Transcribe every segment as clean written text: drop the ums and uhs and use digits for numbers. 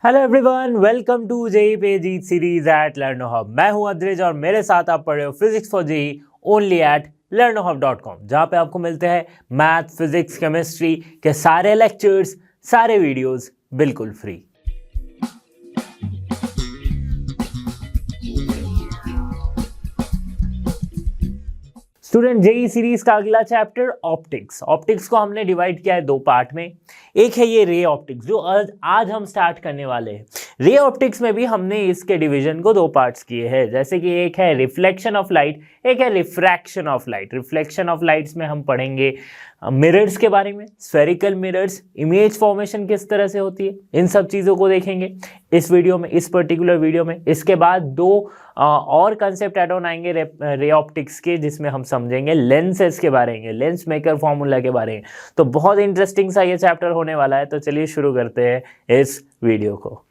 Hello everyone, welcome to JEE पे जीत series at Learno hub. मैं हूं अद्रिज और मेरे साथ आप पढ़ रहे हो physics for JEE only at learnohub.com, जहां पे आपको मिलते हैं मैथ, फिजिक्स, केमिस्ट्री के सारे लेक्चर्स, सारे वीडियोस बिल्कुल फ्री। स्टूडेंट, जेई सीरीज का अगला चैप्टर ऑप्टिक्स। ऑप्टिक्स को हमने डिवाइड किया है दो पार्ट में। एक है ये रे ऑप्टिक्स जो आज हम स्टार्ट करने वाले हैं। रे ऑप्टिक्स में भी हमने इसके डिवीजन को दो पार्ट्स किए हैं, जैसे कि एक है रिफ्लेक्शन ऑफ लाइट, एक है refraction of light. Reflection of lights में हम पढ़ेंगे मिरर्स के बारे में, स्फेरिकल मिरर्स, इमेज फॉर्मेशन किस तरह से होती है, इन सब चीज़ों को देखेंगे इस वीडियो में, इस पर्टिकुलर वीडियो में। इसके बाद दो और कंसेप्ट ऐड ऑन आएंगे रे ऑप्टिक्स के, जिसमें हम समझेंगे लेंसेज के बारे में, लेंस मेकर फॉर्मूला के बारे में। तो बहुत इंटरेस्टिंग सा ये चैप्टर होने वाला है। तो चलिए शुरू करते हैं इस वीडियो को।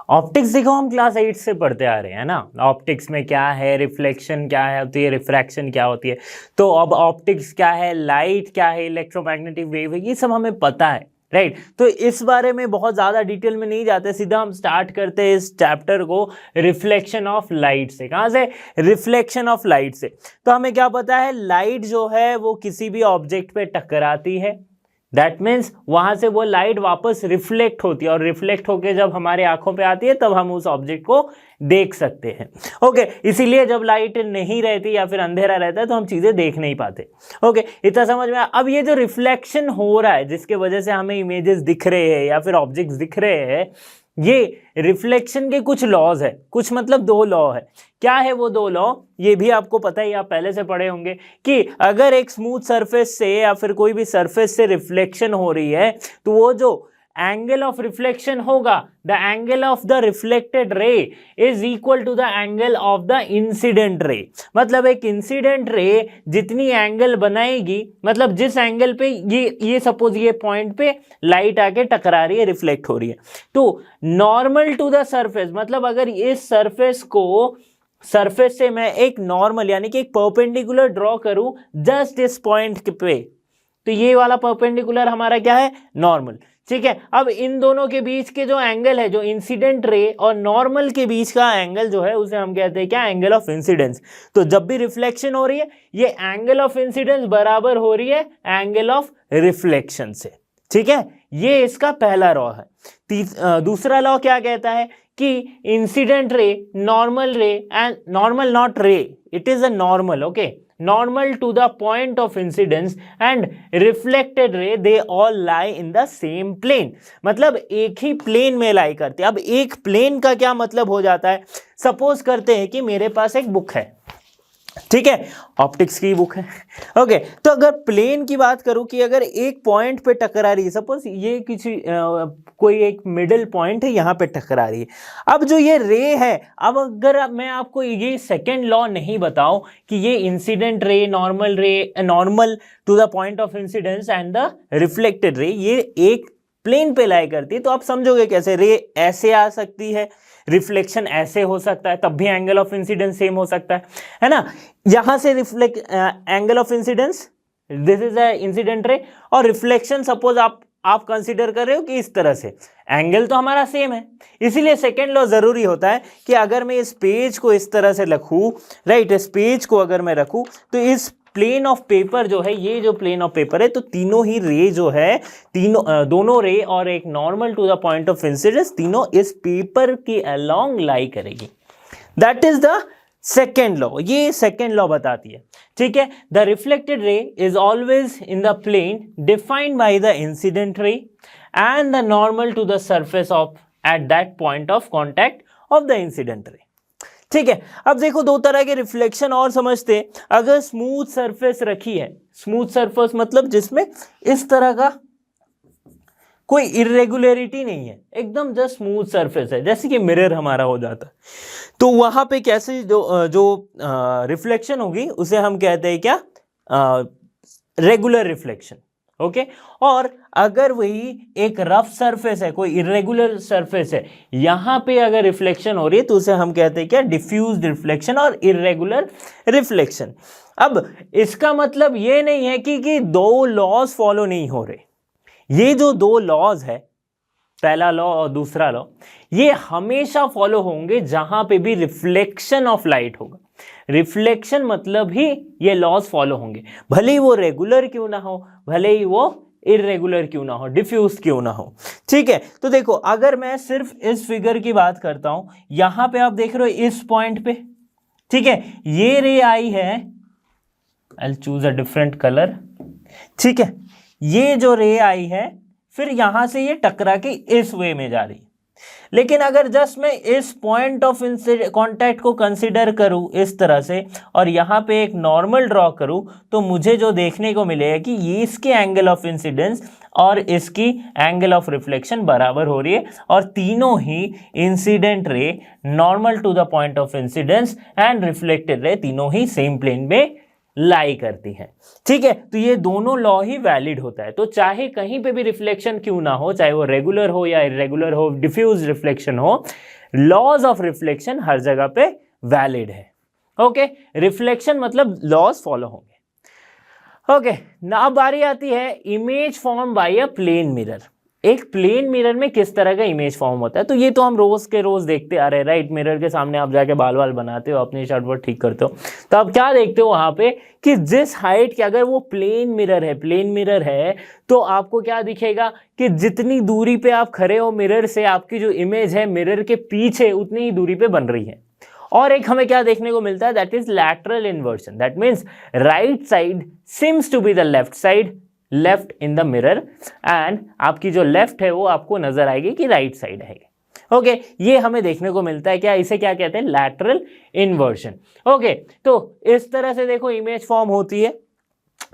ऑप्टिक्स देखो, हम क्लास 8 से पढ़ते आ रहे हैं ना। ऑप्टिक्स में क्या है, रिफ्लेक्शन क्या है होती है, रिफ्रैक्शन क्या होती है। तो अब ऑप्टिक्स क्या है, लाइट क्या है, इलेक्ट्रोमैग्नेटिक वेव है, ये सब हमें पता है, राइट। तो इस बारे में बहुत ज़्यादा डिटेल में नहीं जाते, सीधा हम स्टार्ट करते हैं इस चैप्टर को रिफ्लेक्शन ऑफ लाइट से। कहाँ से? रिफ्लेक्शन ऑफ लाइट से। तो हमें क्या पता है, लाइट जो है वो किसी भी ऑब्जेक्ट पे टकराती है, दैट मीन्स वहां से वो लाइट वापस रिफ्लेक्ट होती है, और रिफ्लेक्ट होकर जब हमारे आंखों पे आती है तब हम उस ऑब्जेक्ट को देख सकते हैं। ओके, इसीलिए जब लाइट नहीं रहती या फिर अंधेरा रहता है तो हम चीजें देख नहीं पाते। ओके, इतना समझ में आया। अब ये जो रिफ्लेक्शन हो रहा है जिसके वजह से हमें इमेजेस दिख रहे हैं या फिर ऑब्जेक्ट्स दिख रहे हैं, ये रिफ्लेक्शन के कुछ लॉज है, कुछ मतलब दो लॉ है। क्या है वो दो लॉ, ये भी आपको पता ही, आप पहले से पढ़े होंगे कि अगर एक स्मूथ सरफेस से या फिर कोई भी सरफेस से रिफ्लेक्शन हो रही है तो वो जो एंगल ऑफ रिफ्लेक्शन होगा, the angle of the reflected ray is equal to the angle of the incident ray. मतलब एक इंसिडेंट रे जितनी एंगल बनाएगी, मतलब जिस एंगल पे ये सपोज ये पॉइंट पे लाइट आके टकरा रही है, रिफ्लेक्ट हो रही है, तो नॉर्मल टू द सरफेस, मतलब अगर इस सरफेस से मैं एक नॉर्मल यानी कि एक परपेंडिकुलर ड्रॉ करूं जस्ट इस पॉइंट पे, तो ये वाला परपेंडिकुलर हमारा क्या है, नॉर्मल। ठीक है, अब इन दोनों के बीच के जो एंगल है, जो इंसिडेंट रे और नॉर्मल के बीच का एंगल जो है, उसे हम कहते हैं क्या, एंगल ऑफ इंसिडेंस। तो जब भी रिफ्लेक्शन हो रही है, ये एंगल ऑफ इंसिडेंस बराबर हो रही है एंगल ऑफ रिफ्लेक्शन से। ठीक है, ये इसका पहला लॉ है। दूसरा लॉ क्या कहता है कि इंसिडेंट रे, नॉर्मल रे एंड नॉर्मल नॉट रे, it is a normal, okay, normal to the point of incidence and reflected ray, they all lie in the same plane। मतलब एक ही प्लेन में लाई करते हैं। अब एक प्लेन का क्या मतलब हो जाता है, सपोज करते हैं कि मेरे पास एक बुक है, ठीक है, ऑप्टिक्स की बुक है। ओके, तो अगर प्लेन की बात करूं कि अगर एक पॉइंट पे टकरा रही है, सपोज ये किसी कोई एक मिडिल पॉइंट है, यहां पे टकरा रही है। अब जो ये रे है, अब अगर मैं आपको ये सेकेंड लॉ नहीं बताऊं कि ये incident ray, normal to the point of incidence and the reflected ray, ये एक प्लेन पे लाई करती है, तो आप समझोगे कैसे। रे ऐसे आ सकती है, रिफ्लेक्शन ऐसे हो सकता है, तब भी एंगल ऑफ इंसिडेंस सेम हो सकता है ना। यहां से reflect angle of incidence, this is a incident ray, और रिफ्लेक्शन सपोज आप कंसीडर कर रहे हो कि इस तरह से, एंगल तो हमारा सेम है। इसीलिए सेकेंड लॉ जरूरी होता है कि अगर मैं इस पेज को इस तरह से रखूं, राइट, इस पेज को अगर मैं रखूं तो इस प्लेन ऑफ पेपर जो है, ये जो प्लेन ऑफ पेपर है, तो तीनों ही रे जो है, दोनों रे और एक normal to the point of incidence, तीनों इस पेपर के अलोंग लाई करेगी। That is the second law, ये सेकेंड लॉ बताती है। ठीक है, the reflected ray is always in the plane defined by the incident ray and the normal to the surface of at that point of contact of the incident ray. ठीक है, अब देखो दो तरह के रिफ्लेक्शन और समझते। अगर स्मूथ सरफेस रखी है, स्मूथ सरफेस मतलब जिसमें इस तरह का कोई इरेगुलरिटी नहीं है, एकदम जस्ट स्मूथ सरफेस है, जैसे कि मिरर हमारा हो जाता है, तो वहां पे कैसे जो रिफ्लेक्शन होगी उसे हम कहते हैं क्या, रेगुलर रिफ्लेक्शन। ओके और अगर वही एक रफ सरफेस है, कोई इरेगुलर सरफेस है, यहां पे अगर रिफ्लेक्शन हो रही है तो उसे हम कहते हैं क्या, डिफ्यूज रिफ्लेक्शन और इरेगुलर रिफ्लेक्शन। अब इसका मतलब ये नहीं है कि दो लॉज फॉलो नहीं हो रहे। ये जो दो लॉज है, पहला लॉ और दूसरा लॉ, ये हमेशा फॉलो होंगे जहां पे भी रिफ्लेक्शन ऑफ लाइट होगा। रिफ्लेक्शन मतलब ही ये लॉज फॉलो होंगे, भले ही वो रेगुलर क्यों ना हो, भले ही वो इरेगुलर क्यों ना हो, डिफ्यूज क्यों ना हो। ठीक है, तो देखो अगर मैं सिर्फ इस फिगर की बात करता हूं, यहां पे आप देख रहे हो इस पॉइंट पे, ठीक है, ये रे आई है, I will choose a different colour. ठीक है, ये जो रे आई है फिर यहां से ये टकरा के इस वे में जा रही है। लेकिन अगर जस्ट मैं इस पॉइंट ऑफ कांटेक्ट को कंसीडर करूं इस तरह से और यहां पे एक नॉर्मल ड्रॉ करूं, तो मुझे जो देखने को मिलेगा कि ये इसके एंगल ऑफ इंसिडेंस और इसकी एंगल ऑफ रिफ्लेक्शन बराबर हो रही है, और तीनों ही incident ray, normal to the point of incidence and reflected ray, तीनों ही सेम प्लेन में लाई करती है। ठीक है, तो ये दोनों लॉ ही वैलिड होता है। तो चाहे कहीं पे भी रिफ्लेक्शन क्यों ना हो, चाहे वो रेगुलर हो या इरेगुलर हो, डिफ्यूज रिफ्लेक्शन हो, लॉज ऑफ रिफ्लेक्शन हर जगह पे वैलिड है। ओके, रिफ्लेक्शन मतलब लॉज फॉलो होंगे। ओके, अब बारी आती है image form by a plane mirror. एक प्लेन मिरर में किस तरह का इमेज फॉर्म होता है, तो ये तो हम रोज के रोज देखते आ रहे हैं, राइट। मिरर के सामने आप जाके बाल वाल बनाते हो, अपनी शर्ट वर्ट ठीक करते हो, तो आप क्या देखते हो वहां पे कि जिस हाइट के, अगर वो प्लेन मिरर है तो आपको क्या दिखेगा कि जितनी दूरी पे आप खड़े हो मिरर से, आपकी जो इमेज है मिरर के पीछे उतनी ही दूरी पे बन रही है। और एक हमें क्या देखने को मिलता है, that is lateral inversion. That means right side seems to be the left side, left in the mirror, and आपकी जो लेफ्ट है वो आपको नजर आएगी कि राइट साइड है। ओके, ये हमें देखने को मिलता है। क्या, इसे क्या कहते हैं, लैटरल इन्वर्जन। ओके, तो इस तरह से देखो इमेज फॉर्म होती है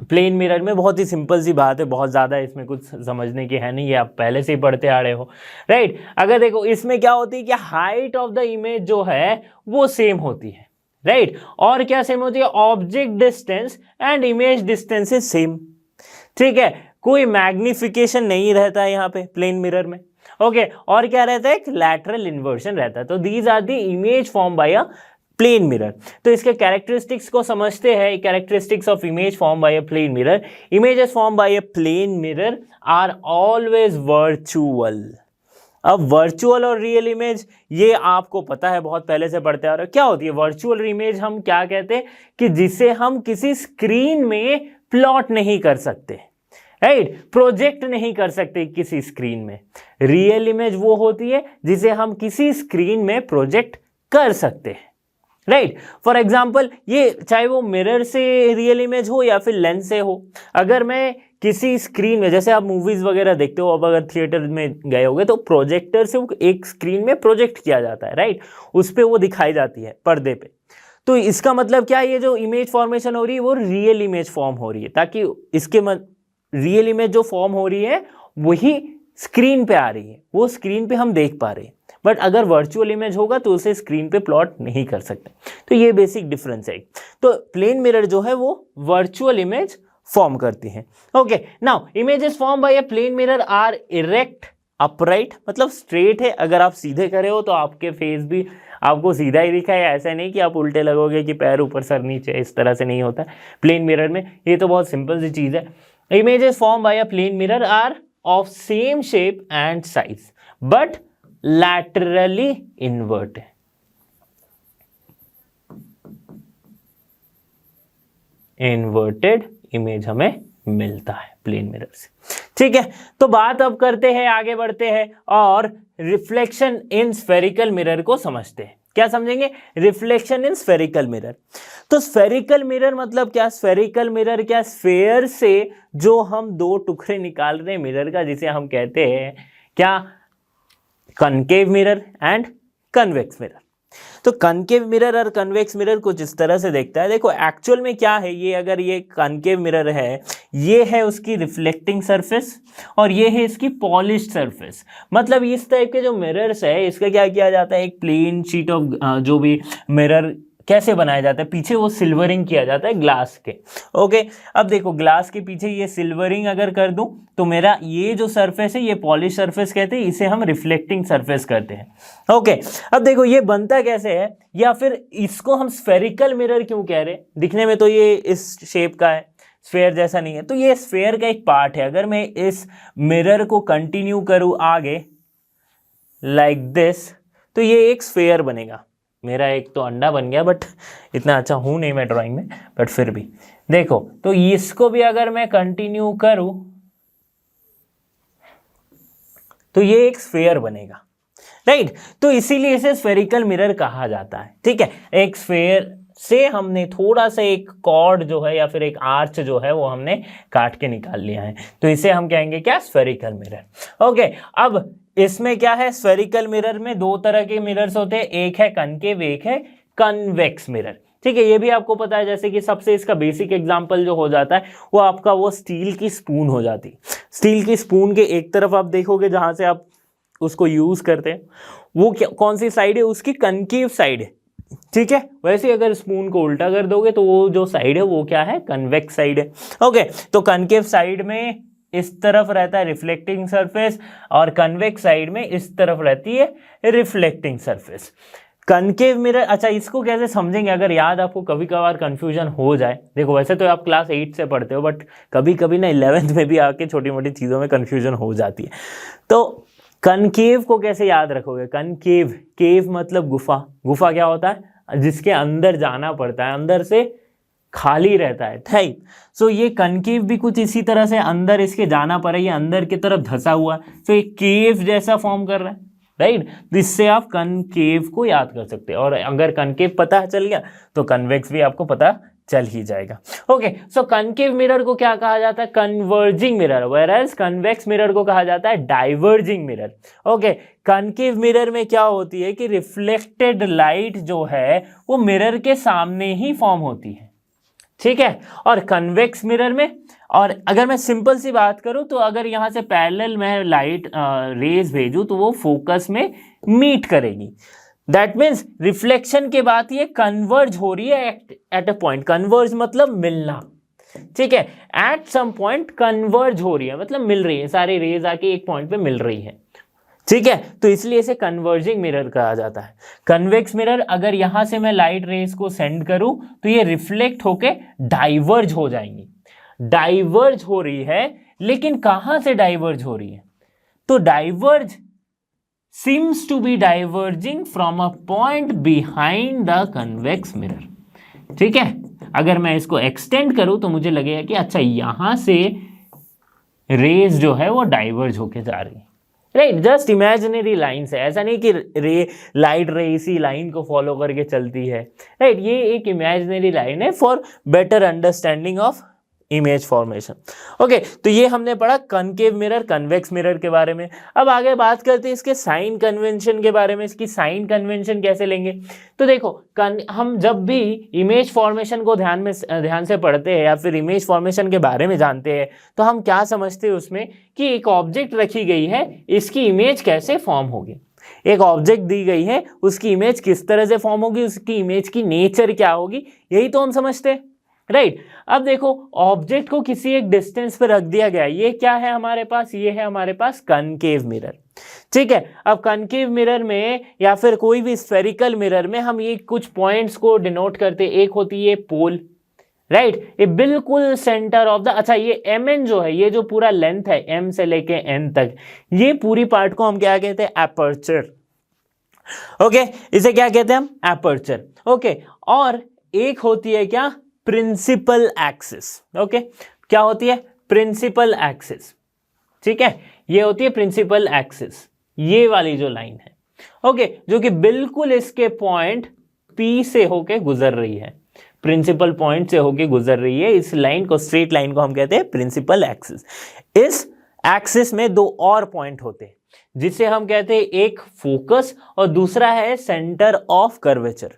प्लेन मिरर में। बहुत ही सिंपल सी बात है, बहुत ज्यादा इसमें कुछ समझने की है नहीं, ये आप पहले से ही पढ़ते आ रहे हो, राइट। अगर देखो इसमें क्या होती है कि हाइट ऑफ द इमेज जो है वो सेम होती है, राइट। और क्या सेम होती है, object distance and image distance is same. ठीक है, कोई मैग्निफिकेशन नहीं रहता है यहाँ पे प्लेन मिरर में। ओके, और क्या रहता है, एक लैटरल इन्वर्जन रहता है। तो these are the image form by a plane mirror. तो इसके कैरेक्टरिस्टिक्स को समझते हैं, characteristics of image form by a plane mirror. Images form by a plane mirror are always virtual. अब वर्चुअल और रियल इमेज ये आपको पता है, बहुत पहले से पढ़ते आ रहे हो। क्या होती है वर्चुअल इमेज, हम क्या कहते हैं कि जिसे हम किसी स्क्रीन में प्लॉट नहीं कर सकते, राइट, प्रोजेक्ट नहीं कर सकते किसी स्क्रीन में। रियल इमेज वो होती है जिसे हम किसी स्क्रीन में प्रोजेक्ट कर सकते हैं, राइट। फॉर एग्जाम्पल, ये चाहे वो मिरर से रियल इमेज हो या फिर लेंस से हो, अगर मैं किसी स्क्रीन में, जैसे आप मूवीज वगैरह देखते हो, अब अगर थिएटर में गए होगे तो प्रोजेक्टर से एक स्क्रीन में प्रोजेक्ट किया जाता है, राइट, उस पर वो दिखाई जाती है पर्दे पे। तो इसका मतलब क्या है, ये जो इमेज फॉर्मेशन हो रही है वो रियल इमेज फॉर्म हो रही है, ताकि इसके रियल इमेज जो फॉर्म हो रही है वही स्क्रीन पे आ रही है, वो स्क्रीन पे हम देख पा रहे हैं। बट अगर वर्चुअल इमेज होगा तो उसे स्क्रीन पे प्लॉट नहीं कर सकते। तो ये बेसिक डिफरेंस है। तो प्लेन मिरर जो है वो वर्चुअल इमेज फॉर्म करती है। Okay, now images form by a plane mirror are erect, upright, मतलब स्ट्रेट है। अगर आप सीधे करे हो तो आपके फेस भी आपको सीधा ही दिखा है, ऐसा नहीं कि आप उल्टे लगोगे कि पैर ऊपर सर नीचे, इस तरह से नहीं होता प्लेन मिरर में। ये तो बहुत सिंपल सी चीज है। Images form by a plane mirror are of same shape and size but laterally inverted. Inverted image हमें मिलता है प्लेन मिरर से। ठीक है, तो बात अब करते हैं, आगे बढ़ते हैं और रिफ्लेक्शन इन स्फेरिकल मिरर को समझते हैं। क्या समझेंगे, रिफ्लेक्शन इन स्फेरिकल मिरर। तो स्फेरिकल मिरर मतलब क्या, स्फेरिकल मिरर क्या, स्फेयर से जो हम दो टुकड़े निकाल रहे हैं मिरर का, जिसे हम कहते हैं क्या, concave mirror and convex mirror. तो कनकेव मिरर और कन्वेक्स मिरर कुछ इस तरह से देखता है। देखो एक्चुअल में क्या है, ये अगर ये कनकेव मिरर है, ये है उसकी रिफ्लेक्टिंग सरफेस और ये है इसकी पॉलिश्ड सरफेस। मतलब इस टाइप के जो मिरर्स है, इसका क्या किया जाता है, एक प्लेन शीट ऑफ जो भी मिरर कैसे बनाया जाता है, पीछे वो सिल्वरिंग किया जाता है ग्लास के। ओके, अब देखो ग्लास के पीछे ये सिल्वरिंग अगर कर दूं तो मेरा ये जो सरफेस है ये पॉलिश सरफेस कहते हैं, इसे हम रिफ्लेक्टिंग सरफेस कहते हैं। ओके, अब देखो ये बनता कैसे है, या फिर इसको हम स्फेरिकल मिरर क्यों कह रहे हैं, दिखने में तो ये इस शेप का है, स्फेयर जैसा नहीं है, तो ये स्फेयर का एक पार्ट है। अगर मैं इस मिरर को कंटिन्यू करूं आगे लाइक दिस, तो ये एक स्फेयर बनेगा। मेरा एक तो अंडा बन गया, बट इतना अच्छा हूं नहीं मैं ड्राइंग में, बट फिर भी देखो, तो इसको भी अगर मैं कंटिन्यू करूं तो ये एक स्फेयर बनेगा, राइट। तो इसीलिए इसे स्फेरिकल मिरर कहा जाता है, ठीक है। एक स्फेयर से हमने थोड़ा सा एक कॉर्ड जो है या फिर एक आर्च जो है वो हमने काट के निकाल लिया है, तो इसे हम कहेंगे क्या, स्फेरिकल मिरर। ओके, अब इसमें क्या है, स्फेरिकल मिरर में दो तरह के मिरर्स होते हैं, एक है कनकेव, एक है कन्वेक्स मिरर, ठीक है। ये भी आपको पता है, जैसे कि सबसे इसका बेसिक एग्जांपल जो हो जाता है वो आपका वो स्टील की स्पून हो जाती है। स्टील की स्पून के एक तरफ आप देखोगे जहां से आप उसको यूज करते हैं, वो कौन सी साइड है, उसकी कनकेव साइड है, ठीक है। वैसे अगर स्पून को उल्टा कर दोगे तो वो जो साइड है वो क्या है, कन्वेक्स साइड है। ओके, तो कनकेव साइड में इस तरफ रहता है रिफ्लेक्टिंग सरफेस, और कन्वेक्स साइड में इस तरफ रहती है रिफ्लेक्टिंग सरफेस। कनकेव मिरर, अच्छा इसको कैसे समझेंगे, अगर याद आपको कभी कभार कंफ्यूजन हो जाए, देखो वैसे तो आप क्लास 8 से पढ़ते हो, बट कभी कभी ना 11th में भी आके छोटी मोटी चीज़ों में कंफ्यूजन हो जाती है। तो कनकेव को कैसे याद रखोगे, कनकेव, केव मतलब गुफा, गुफा क्या होता है, जिसके अंदर जाना पड़ता है, अंदर से खाली रहता है, राइट। सो ये कनकेव भी कुछ इसी तरह से अंदर इसके जाना पड़ा, ये अंदर की तरफ धंसा हुआ है, तो ये केव जैसा फॉर्म कर रहा है, राइट। तो इससे आप कनकेव को याद कर सकते हैं, और अगर कनकेव पता चल गया तो कन्वेक्स भी आपको पता चल ही जाएगा। ओके, सो कनकेव मिरर को क्या कहा जाता है, converging mirror, whereas convex mirror को कहा जाता है diverging mirror. Okay, concave mirror में क्या होती है कि रिफ्लेक्टेड लाइट जो है वो मिरर के सामने ही फॉर्म होती है, ठीक है। और कन्वेक्स मिरर में, और अगर मैं सिंपल सी बात करूं तो अगर यहां से पैरेलल में लाइट रेज भेजूं तो वो फोकस में मीट करेगी। दैट मीन्स रिफ्लेक्शन के बाद ये कन्वर्ज हो रही है एट अ पॉइंट, कन्वर्ज मतलब मिलना, ठीक है। एट सम पॉइंट कन्वर्ज हो रही है मतलब मिल रही है, सारी रेज आके एक पॉइंट पे मिल रही है, ठीक है। तो इसलिए इसे कन्वर्जिंग मिरर कहा जाता है। कन्वेक्स मिरर, अगर यहां से मैं लाइट रेज को सेंड करूं तो ये रिफ्लेक्ट होके डाइवर्ज हो जाएंगी, डाइवर्ज हो रही है, लेकिन कहां से डाइवर्ज हो रही है, तो diverge seems to be diverging from a point behind the convex mirror, ठीक है। अगर मैं इसको एक्सटेंड करूं तो मुझे लगेगा कि अच्छा यहां से रेज जो है वो डाइवर्ज होके जा रही है, राइट। जस्ट इमेजिनरी लाइन है, ऐसा नहीं कि लाइट रे इसी लाइन को फॉलो करके चलती है, राइट। ये एक इमेजिनरी लाइन है for better understanding of image formation. Okay, तो ये हमने पढ़ा कनकेव मिरर, कन्वेक्स मिरर के बारे में। अब आगे बात करते हैं इसके साइन कन्वेंशन के बारे में। इसकी साइन कन्वेंशन कैसे लेंगे, तो देखो हम जब भी इमेज फॉर्मेशन को ध्यान से पढ़ते हैं या फिर इमेज फॉर्मेशन के बारे में जानते हैं, तो हम क्या समझते हैं उसमें कि एक ऑब्जेक्ट रखी गई है, इसकी इमेज कैसे फॉर्म होगी। एक ऑब्जेक्ट दी गई है, उसकी इमेज किस तरह से फॉर्म होगी, उसकी इमेज की नेचर क्या होगी, यही तो हम समझते हैं, राइट। अब देखो ऑब्जेक्ट को किसी एक डिस्टेंस पर रख दिया गया, ये क्या है हमारे पास, ये है हमारे पास कनकेव मिरर, ठीक है। अब कनकेव मिरर में या फिर कोई भी स्फेरिकल मिरर में हम ये कुछ पॉइंट्स को डिनोट करते हैं। एक होती है पोल, राइट, ये बिल्कुल सेंटर ऑफ द, अच्छा ये mn जो है, ये जो पूरा लेंथ है m से लेके n तक, ये पूरी पार्ट को हम क्या कहते हैं, एपर्चर। ओके, इसे क्या कहते हैं हम, एपर्चर। ओके, और एक होती है क्या, प्रिंसिपल एक्सिस। ओके, क्या होती है, प्रिंसिपल एक्सिस, ठीक है। ये होती है प्रिंसिपल एक्सिस, ये वाली जो लाइन है, ओके, जो कि बिल्कुल इसके पॉइंट P से होके गुजर रही है, प्रिंसिपल पॉइंट से होके गुजर रही है। इस लाइन को, स्ट्रेट लाइन को हम कहते हैं प्रिंसिपल एक्सिस। इस एक्सिस में दो और पॉइंट होते हैं जिसे हम कहते हैं, एक फोकस और दूसरा है सेंटर ऑफ कर्वेचर,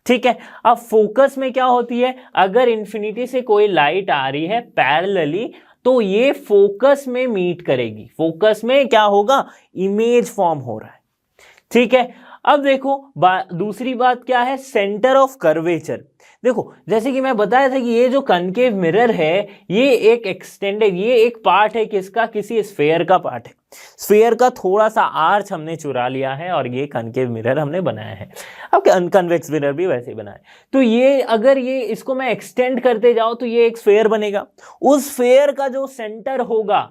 ठीक है। अब फोकस में क्या होती है, अगर इंफिनिटी से कोई लाइट आ रही है पैरेलली तो ये फोकस में मीट करेगी, फोकस में क्या होगा, इमेज फॉर्म हो रहा है, ठीक है। अब देखो दूसरी बात क्या है, सेंटर ऑफ कर्वेचर। देखो जैसे कि मैं बताया था कि ये जो कनकेव मिरर है ये एक एक्सटेंडेड, ये एक पार्ट है किसका, किसी स्फेयर का पार्ट है। स्फेयर का थोड़ा सा आर्च हमने चुरा लिया है और ये कनकेव मिरर हमने बनाया है। अब अनकन्वेक्स मिरर भी वैसे ही बनाया है। तो ये अगर ये इसको मैं एक्सटेंड करते जाऊं तो ये एक स्फेयर बनेगा। उस स्फेयर का जो सेंटर होगा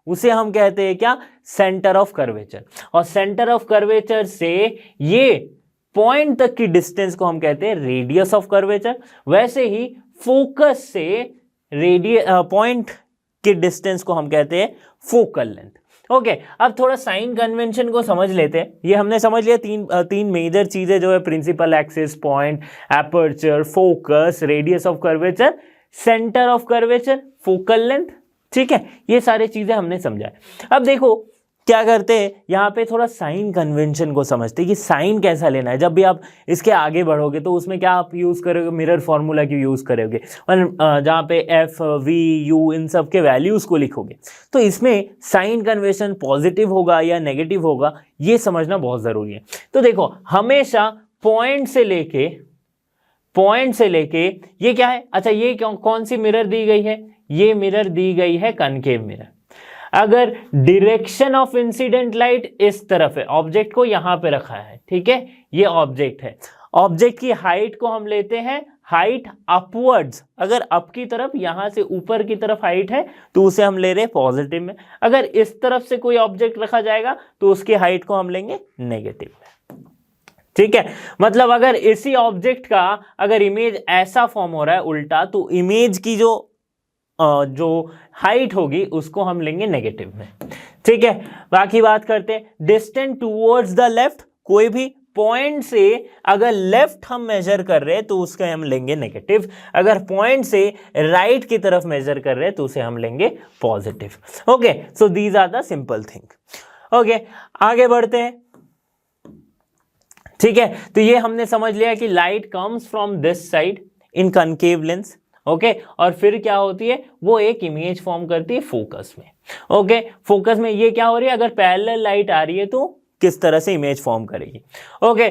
उसे हम कहते हैं क्या, सेंटर ऑफ कर्वेचर। और सेंटर ऑफ कर्वेचर से ये पॉइंट तक की डिस्टेंस को हम कहते हैं रेडियस ऑफ कर्वेचर। वैसे ही फोकस से पॉइंट के डिस्टेंस को हम कहते हैं फोकल लेंथ। ओके, अब थोड़ा साइन कन्वेंशन को समझ लेते हैं। ये हमने समझ लिया तीन मेजर चीजें जो है, principal axis, point, aperture, focus, radius of curvature, centre of curvature, focal length. ठीक है, ये सारी चीजें हमने समझा। अब देखो क्या करते हैं, यहाँ पे थोड़ा साइन कन्वेंशन को समझते हैं कि साइन कैसा लेना है। जब भी आप इसके आगे बढ़ोगे तो उसमें क्या आप यूज करोगे, मिरर फॉर्मूला की यूज करोगे और जहाँ पे एफ, वी, यू इन सब के वैल्यूज को लिखोगे। तो इसमें साइन कन्वेंशन पॉजिटिव होगा या नेगेटिव होगा ये समझना बहुत जरूरी है। तो देखो हमेशा पॉइंट से लेके ये क्या है, अच्छा ये कौन सी मिरर दी गई है, ये मिरर दी गई है कनकेव मिरर। अगर डायरेक्शन ऑफ इंसिडेंट लाइट इस तरफ है, ऑब्जेक्ट को यहां पे रखा है, ठीक है, ये ऑब्जेक्ट है। ऑब्जेक्ट की हाइट को हम लेते हैं हाइट अपवर्ड्स। अगर अप की तरफ, यहां से ऊपर की तरफ हाइट है तो उसे हम ले रहे हैं पॉजिटिव में। अगर इस तरफ से कोई ऑब्जेक्ट रखा जाएगा तो उसकी हाइट को हम लेंगे नेगेटिव में। ठीक है, मतलब अगर इसी ऑब्जेक्ट का अगर इमेज ऐसा फॉर्म हो रहा है उल्टा, तो इमेज की जो हाइट होगी उसको हम लेंगे नेगेटिव में। ठीक है, बाकी बात करते हैं डिस्टेंस टूवर्ड्स द लेफ्ट। कोई भी पॉइंट से अगर लेफ्ट हम मेजर कर रहे हैं तो उसका हम लेंगे नेगेटिव। अगर पॉइंट से राइट की तरफ मेजर कर रहे हैं तो उसे हम लेंगे positive. Okay, so these are the simple thing. Okay, आगे बढ़ते हैं। ठीक है, तो ये हमने समझ लिया कि light comes from this side in concave lens. Okay, और फिर क्या होती है, वो एक इमेज फॉर्म करती है फोकस में। ओके, फोकस में ये क्या हो रही है, अगर पैरेलल लाइट आ रही है तो किस तरह से इमेज फॉर्म करेगी। ओके,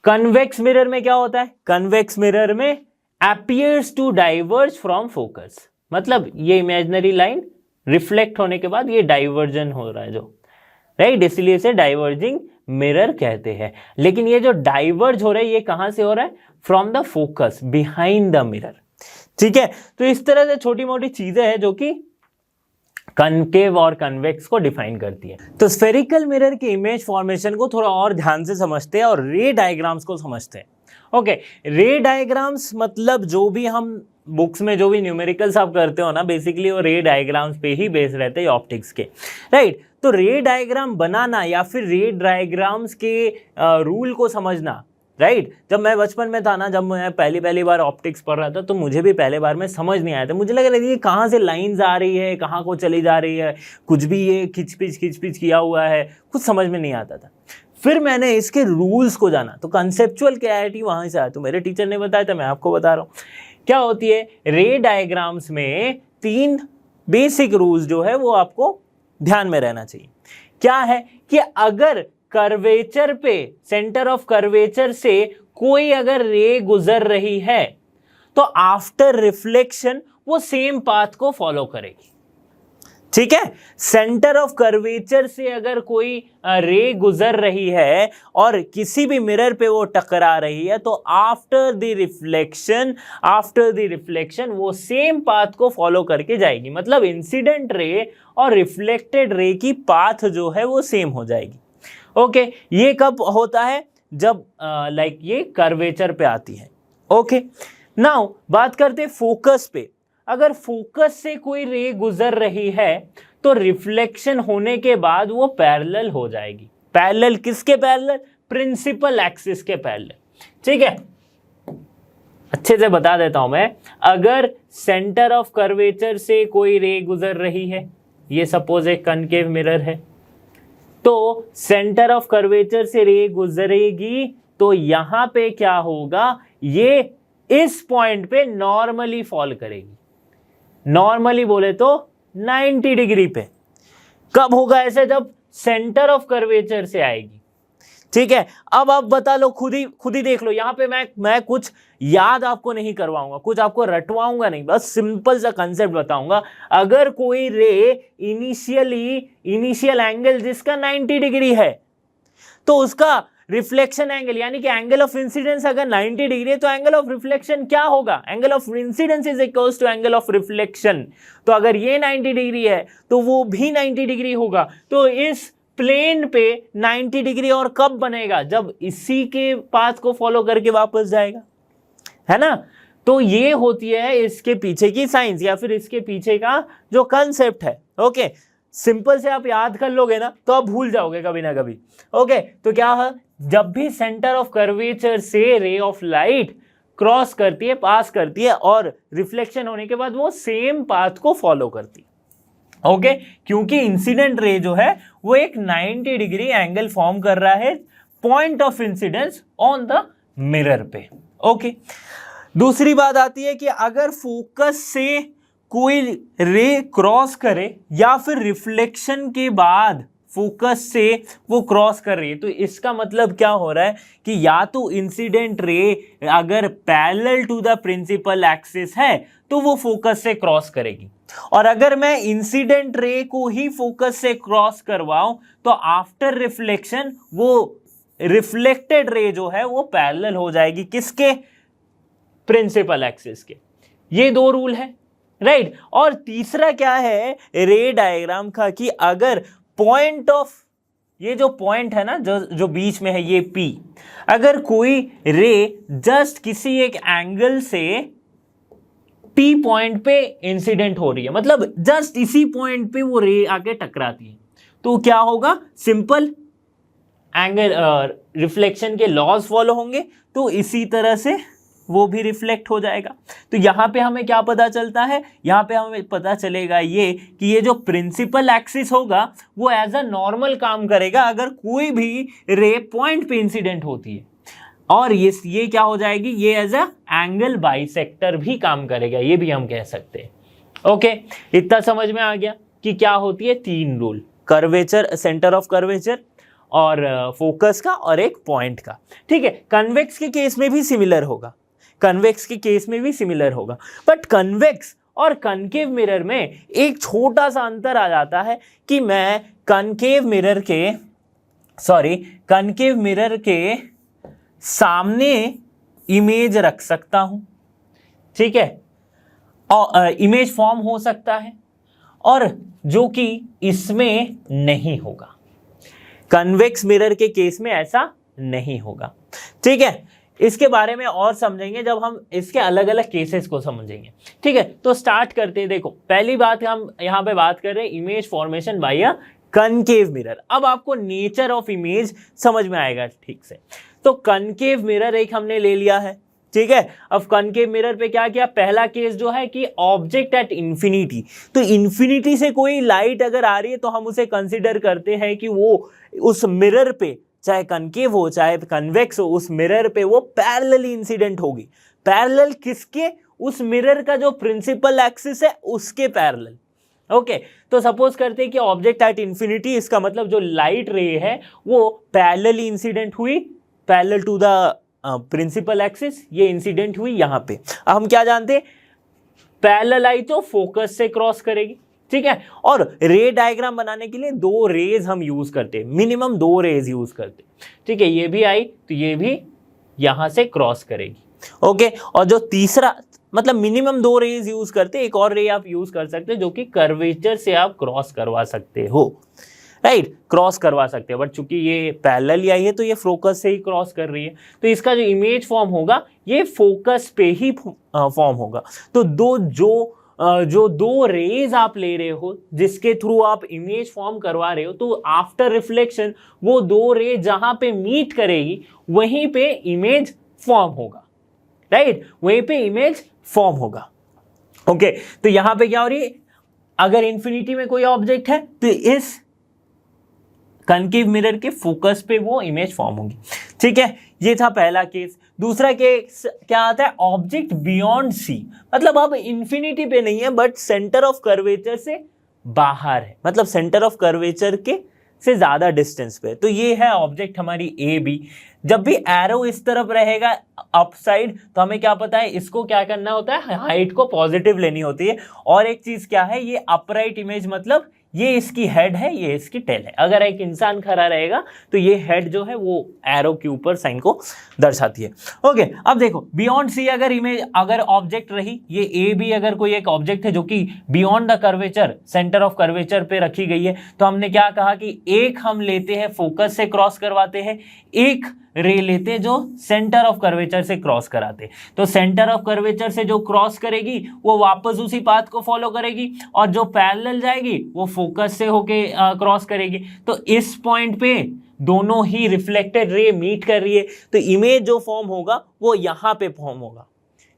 कन्वेक्स मिरर में क्या होता है, कन्वेक्स मिरर में appears to diverge from focus, मतलब ये इमेजिनरी लाइन रिफ्लेक्ट होने के बाद ये डाइवर्जन हो रहा है जो, राइट, इसलिए इसे डाइवर्जिंग मिरर कहते हैं। लेकिन ये जो डाइवर्ज हो रहा है ये कहां से हो रहा है, from the focus behind the mirror. ठीक है, तो इस तरह से छोटी मोटी चीजें हैं जो कि कनकेव और कन्वेक्स को डिफाइन करती है। तो स्फेरिकल मिरर की इमेज फॉर्मेशन को थोड़ा और ध्यान से समझते हैं और रे डायग्राम्स को समझते हैं। ओके, रे डायग्राम्स मतलब जो भी हम बुक्स में जो भी न्यूमेरिकल्स आप करते हो ना, बेसिकली वो रे डायग्राम्स पे ही बेस रहते हैं ऑप्टिक्स के, राइट। तो रे डायग्राम बनाना या फिर रे डायग्राम्स के रूल को समझना, राइट। जब मैं बचपन में था ना, जब मैं पहली बार ऑप्टिक्स पढ़ रहा था तो मुझे भी पहले बार में समझ नहीं आया था। मुझे लग रहा था कि कहाँ से लाइंस आ रही है, कहाँ को चली जा रही है, कुछ भी ये खिचपिच किया हुआ है, कुछ समझ में नहीं आता था। फिर मैंने इसके रूल्स को जाना तो कंसेप्चुअल क्लैरिटी वहाँ से आया। तो मेरे टीचर ने बताया था, मैं आपको बता रहा हूँ क्या होती है। रे डायग्राम्स में 3 बेसिक रूल्स जो है वो आपको ध्यान में रहना चाहिए। क्या है कि अगर कर्वेचर पे, सेंटर ऑफ कर्वेचर से कोई अगर रे गुजर रही है तो आफ्टर रिफ्लेक्शन वो सेम पाथ को फॉलो करेगी। ठीक है, सेंटर ऑफ कर्वेचर से अगर कोई रे गुजर रही है और किसी भी मिरर पे वो टकरा रही है तो आफ्टर द रिफ्लेक्शन वो सेम पाथ को फॉलो करके जाएगी। मतलब इंसिडेंट रे और रिफ्लेक्टेड रे की पाथ जो है वो सेम हो जाएगी। ओके, ये कब होता है, जब लाइक ये कर्वेचर पे आती है। ओके, नाउ बात करते हैं फोकस पे। अगर फोकस से कोई रे गुजर रही है तो रिफ्लेक्शन होने के बाद वो पैरेलल हो जाएगी। पैरेलल किसके पैरेलल, प्रिंसिपल एक्सिस के पैरेलल। ठीक है, अच्छे से बता देता हूं मैं। अगर सेंटर ऑफ कर्वेचर से कोई रे गुजर रही है, ये सपोज एक कनकेव मिरर है, तो सेंटर ऑफ कर्वेचर से रे गुजरेगी तो यहां पे क्या होगा, ये इस पॉइंट पे नॉर्मली फॉल करेगी। नॉर्मली बोले तो 90 डिग्री पे। कब होगा ऐसे, जब सेंटर ऑफ कर्वेचर से आएगी। ठीक है, अब आप बता लो, खुद ही देख लो। यहाँ पे मैं कुछ याद आपको नहीं करवाऊंगा, कुछ आपको रटवाऊंगा नहीं, बस सिंपल सा कंसेप्ट बताऊंगा। अगर कोई रे इनिशियल एंगल जिसका 90 डिग्री है, तो उसका रिफ्लेक्शन एंगल यानी कि एंगल ऑफ इंसिडेंस अगर 90 डिग्री है, तो एंगल ऑफ रिफ्लेक्शन क्या होगा? Angle of incidence is equals to angle of reflection. तो अगर ये 90 डिग्री है तो वो भी 90 डिग्री होगा। तो इस प्लेन पे 90 डिग्री और कब बनेगा? जब इसी के पाथ को फॉलो करके वापस जाएगा, है ना। तो ये होती है इसके पीछे की साइंस, या फिर इसके पीछे का जो कंसेप्ट है। ओके, सिंपल से आप याद कर लोगे ना तो आप भूल जाओगे कभी ना कभी। ओके, तो क्या है, जब भी सेंटर ऑफ कर्वेचर से रे ऑफ लाइट क्रॉस करती है, पास करती है, और रिफ्लेक्शन होने के बाद वो सेम पाथ को फॉलो करती है। ओके, क्योंकि इंसिडेंट रे जो है वो एक 90 डिग्री एंगल फॉर्म कर रहा है point of incidence on the mirror पे। ओके, दूसरी बात आती है कि अगर फोकस से कोई रे क्रॉस करे या फिर रिफ्लेक्शन के बाद फोकस से वो क्रॉस कर रही है, तो इसका मतलब क्या हो रहा है कि या तो इंसिडेंट रे अगर parallel to the principal axis है तो वो फोकस से क्रॉस करेगी, और अगर मैं इंसिडेंट रे को ही फोकस से क्रॉस करवाऊं तो आफ्टर रिफ्लेक्शन वो रिफ्लेक्टेड रे जो है वो पैरेलल हो जाएगी किसके? प्रिंसिपल एक्सिस के। ये दो रूल है, राइट। और तीसरा क्या है रे डायग्राम का, कि अगर पॉइंट ऑफ, ये जो पॉइंट है ना जो बीच में है ये P, अगर कोई रे जस्ट किसी एक एंगल से P पॉइंट पे इंसिडेंट हो रही है, मतलब जस्ट इसी पॉइंट पे वो रे आके टकराती है, तो क्या होगा? सिंपल एंगल रिफ्लेक्शन के लॉज फॉलो होंगे, तो इसी तरह से वो भी रिफ्लेक्ट हो जाएगा। तो यहाँ पे हमें क्या पता चलता है? यहाँ पे हमें पता चलेगा ये कि ये जो प्रिंसिपल एक्सिस होगा वो एज अ नॉर्मल काम करेगा अगर कोई भी रे पॉइंट पे इंसिडेंट होती है, और ये क्या हो जाएगी? ये एज अ एंगल बाइसेक्टर भी काम करेगा, ये भी हम कह सकते हैं। ओके, इतना समझ में आ गया कि क्या होती है? तीन rule, curvature, centre of curvature, और फोकस का, और एक पॉइंट का। ठीक है, कन्वेक्स के केस में भी सिमिलर होगा, कन्वेक्स के केस में भी सिमिलर होगा, बट कन्वेक्स और कनकेव मिरर में एक छोटा सा अंतर आ जाता है कि मैं कनकेव मिरर के सामने इमेज रख सकता हूं, ठीक है, और इमेज फॉर्म हो सकता है, और जो कि इसमें नहीं होगा। कन्वेक्स मिरर के केस में ऐसा नहीं होगा। ठीक है, इसके बारे में और समझेंगे जब हम इसके अलग अलग केसेस को समझेंगे। ठीक है, तो स्टार्ट करते हैं। देखो, पहली बात हम यहाँ पे बात कर रहे हैं image formation by a concave mirror. अब आपको नेचर ऑफ इमेज समझ में आएगा ठीक से। तो कनकेव मिरर एक हमने ले लिया है, ठीक है। अब कनकेव मिरर पे क्या किया? पहला केस जो है कि ऑब्जेक्ट एट इंफिनिटी, तो इंफिनिटी से कोई लाइट अगर आ रही है तो हम उसे कंसिडर करते हैं कि वो उस मिरर पे, चाहे कनकेव हो चाहे कन्वेक्स हो, उस मिरर पे वो पैरेलली इंसिडेंट होगी। पैरेलल किसके? उस मिरर का जो प्रिंसिपल एक्सिस है उसके पैरेलल। ओके, तो सपोज करते हैं कि ऑब्जेक्ट एट इंफिनिटी, इसका मतलब जो लाइट रे है वो पैरेलली इंसिडेंट हुई, parallel to the principal axis, ये इंसिडेंट हुई यहाँ पे। अब हम क्या जानते हैं? पैरेलल आई तो फोकस से क्रॉस करेगी, ठीक है। और रे डायग्राम बनाने के लिए दो रेज हम यूज करते हैं, मिनिमम दो रेज यूज करते हैं, ठीक है। ये भी आई तो ये भी यहां से क्रॉस करेगी, ओके। और जो तीसरा, मतलब मिनिमम दो रेज यूज करते, एक और रे आप यूज कर सकते हैं जो कि कर्वेचर से आप क्रॉस करवा सकते हो, राइट, क्रॉस करवा सकते हैं। बट चूंकि ये पैरेलल आई है तो ये फोकस से ही क्रॉस कर रही है, तो इसका जो इमेज फॉर्म होगा ये फोकस पे ही फॉर्म होगा। तो जो दो रेज आप ले रहे हो जिसके थ्रू आप इमेज फॉर्म करवा रहे हो, तो आफ्टर रिफ्लेक्शन वो दो रे जहां पे मीट करेगी वहीं पे इमेज फॉर्म होगा, राइट, वहीं पे इमेज फॉर्म होगा। ओके, तो यहां पे क्या हो रही है? अगर इंफिनिटी में कोई ऑब्जेक्ट है तो इस कनकेव मिरर के फोकस पे वो इमेज फॉर्म होगी, ठीक है। ये था पहला केस। दूसरा केस क्या आता है? ऑब्जेक्ट बियॉन्ड सी, मतलब अब इंफिनिटी पे नहीं है बट सेंटर ऑफ कर्वेचर से बाहर है, मतलब सेंटर ऑफ कर्वेचर के से ज़्यादा डिस्टेंस पे। तो ये है ऑब्जेक्ट हमारी ए बी। जब भी एरो इस तरफ रहेगा अप साइड, तो हमें क्या पता है, इसको क्या करना होता है, हाइट को पॉजिटिव लेनी होती है। और एक चीज़ क्या है, ये अपराइट इमेज मतलब ये इसकी हेड है, ये इसकी टेल है। अगर एक इंसान खड़ा रहेगा तो ये हेड जो है वो एरो के ऊपर साइन को दर्शाती है। ओके, अब देखो बियॉन्ड सी अगर इमेज, अगर ऑब्जेक्ट रही, ये ए बी अगर कोई एक ऑब्जेक्ट है जो कि beyond the curvature, centre of curvature पे रखी गई है, तो हमने क्या कहा कि एक हम लेते हैं फोकस से क्रॉस करवाते हैं, एक रे लेते जो सेंटर ऑफ कर्वेचर से क्रॉस कराते। तो सेंटर ऑफ कर्वेचर से जो क्रॉस करेगी वो वापस उसी पाथ को फॉलो करेगी, और जो पैरेलल जाएगी वो फोकस से होके क्रॉस करेगी। तो इस पॉइंट पे दोनों ही रिफ्लेक्टेड रे मीट कर रही है, तो इमेज जो फॉर्म होगा वो यहां पे फॉर्म होगा।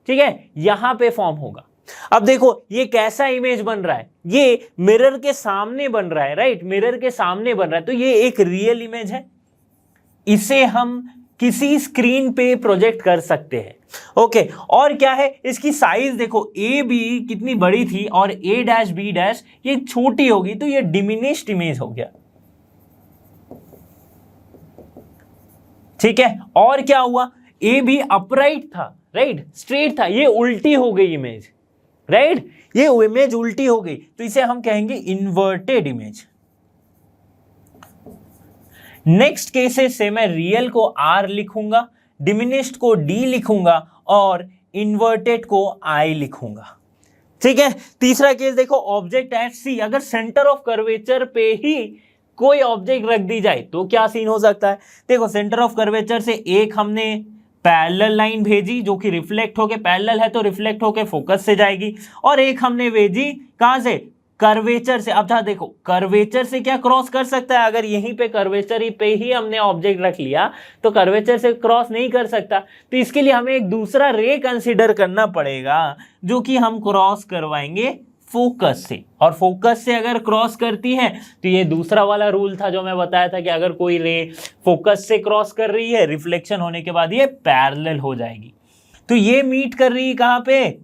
ठीक है, यहां पे फॉर्म होगा। अब देखो ये कैसा इमेज बन रहा है, ये मिरर के सामने बन रहा है, राइट, मिरर के सामने बन रहा है। तो ये एक रियल इमेज है, इसे हम किसी स्क्रीन पे प्रोजेक्ट कर सकते हैं। ओके, और क्या है, इसकी साइज देखो, ए बी कितनी बड़ी थी और ए डैश बी डैश ये छोटी होगी, तो ये डिमिनिश्ड इमेज हो गया। ठीक है, और क्या हुआ, ए बी अपराइट था, राइट, स्ट्रेट था, ये उल्टी हो गई इमेज, राइट, ये इमेज उल्टी हो गई, तो इसे हम कहेंगे इन्वर्टेड इमेज। नेक्स्ट केसेस से मैं रियल को आर लिखूंगा, डिमिनिश्ड को डी लिखूंगा और इन्वर्टेड को आई लिखूंगा। ठीक है, तीसरा केस देखो, ऑब्जेक्ट एट सी, अगर सेंटर ऑफ कर्वेचर पे ही कोई ऑब्जेक्ट रख दी जाए तो क्या सीन हो सकता है। देखो सेंटर ऑफ कर्वेचर से एक हमने पैरेलल लाइन भेजी जो कि रिफ्लेक्ट होके, पैरेलल है तो रिफ्लेक्ट होके फोकस से जाएगी, और एक हमने भेजी कहां से, कर्वेचर से। अब जहां देखो कर्वेचर से क्या क्रॉस कर सकता है, अगर यहीं पे कर्वेचर पे ही हमने ऑब्जेक्ट रख लिया तो कर्वेचर से क्रॉस नहीं कर सकता। तो इसके लिए हमें एक दूसरा रे कंसीडर करना पड़ेगा जो कि हम क्रॉस करवाएंगे फोकस से, और फोकस से अगर क्रॉस करती है तो ये दूसरा वाला रूल था जो मैं बताया था कि अगर कोई रे फोकस से क्रॉस कर रही है, रिफ्लेक्शन होने के बाद ये पैरेलल हो जाएगी। तो ये मीट कर रही है कहां पे,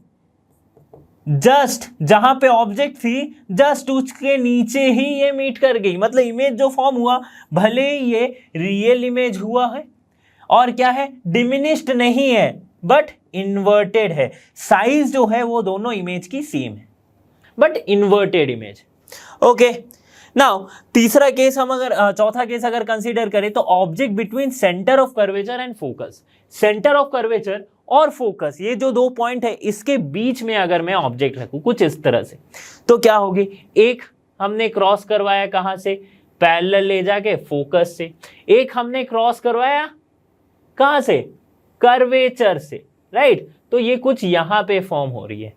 जस्ट जहां पे ऑब्जेक्ट थी जस्ट उसके नीचे ही ये मीट कर गई। मतलब इमेज जो फॉर्म हुआ, भले ही ये रियल इमेज हुआ है और क्या है, डिमिनिश्ड नहीं है बट इन्वर्टेड है। साइज जो है वो दोनों इमेज की सेम है but inverted image. Okay, now तीसरा केस हम अगर चौथा केस अगर कंसीडर करें तो object between centre of curvature and focus. Centre of curvature और फोकस, ये जो दो पॉइंट है इसके बीच में अगर मैं ऑब्जेक्ट रखूं कुछ इस तरह से, तो क्या होगी, एक हमने क्रॉस करवाया कहां से, पैरेलल ले जाके फोकस से, एक हमने क्रॉस करवाया कहां से, कर्वेचर से, राइट। तो ये कुछ यहां पे फॉर्म हो रही है।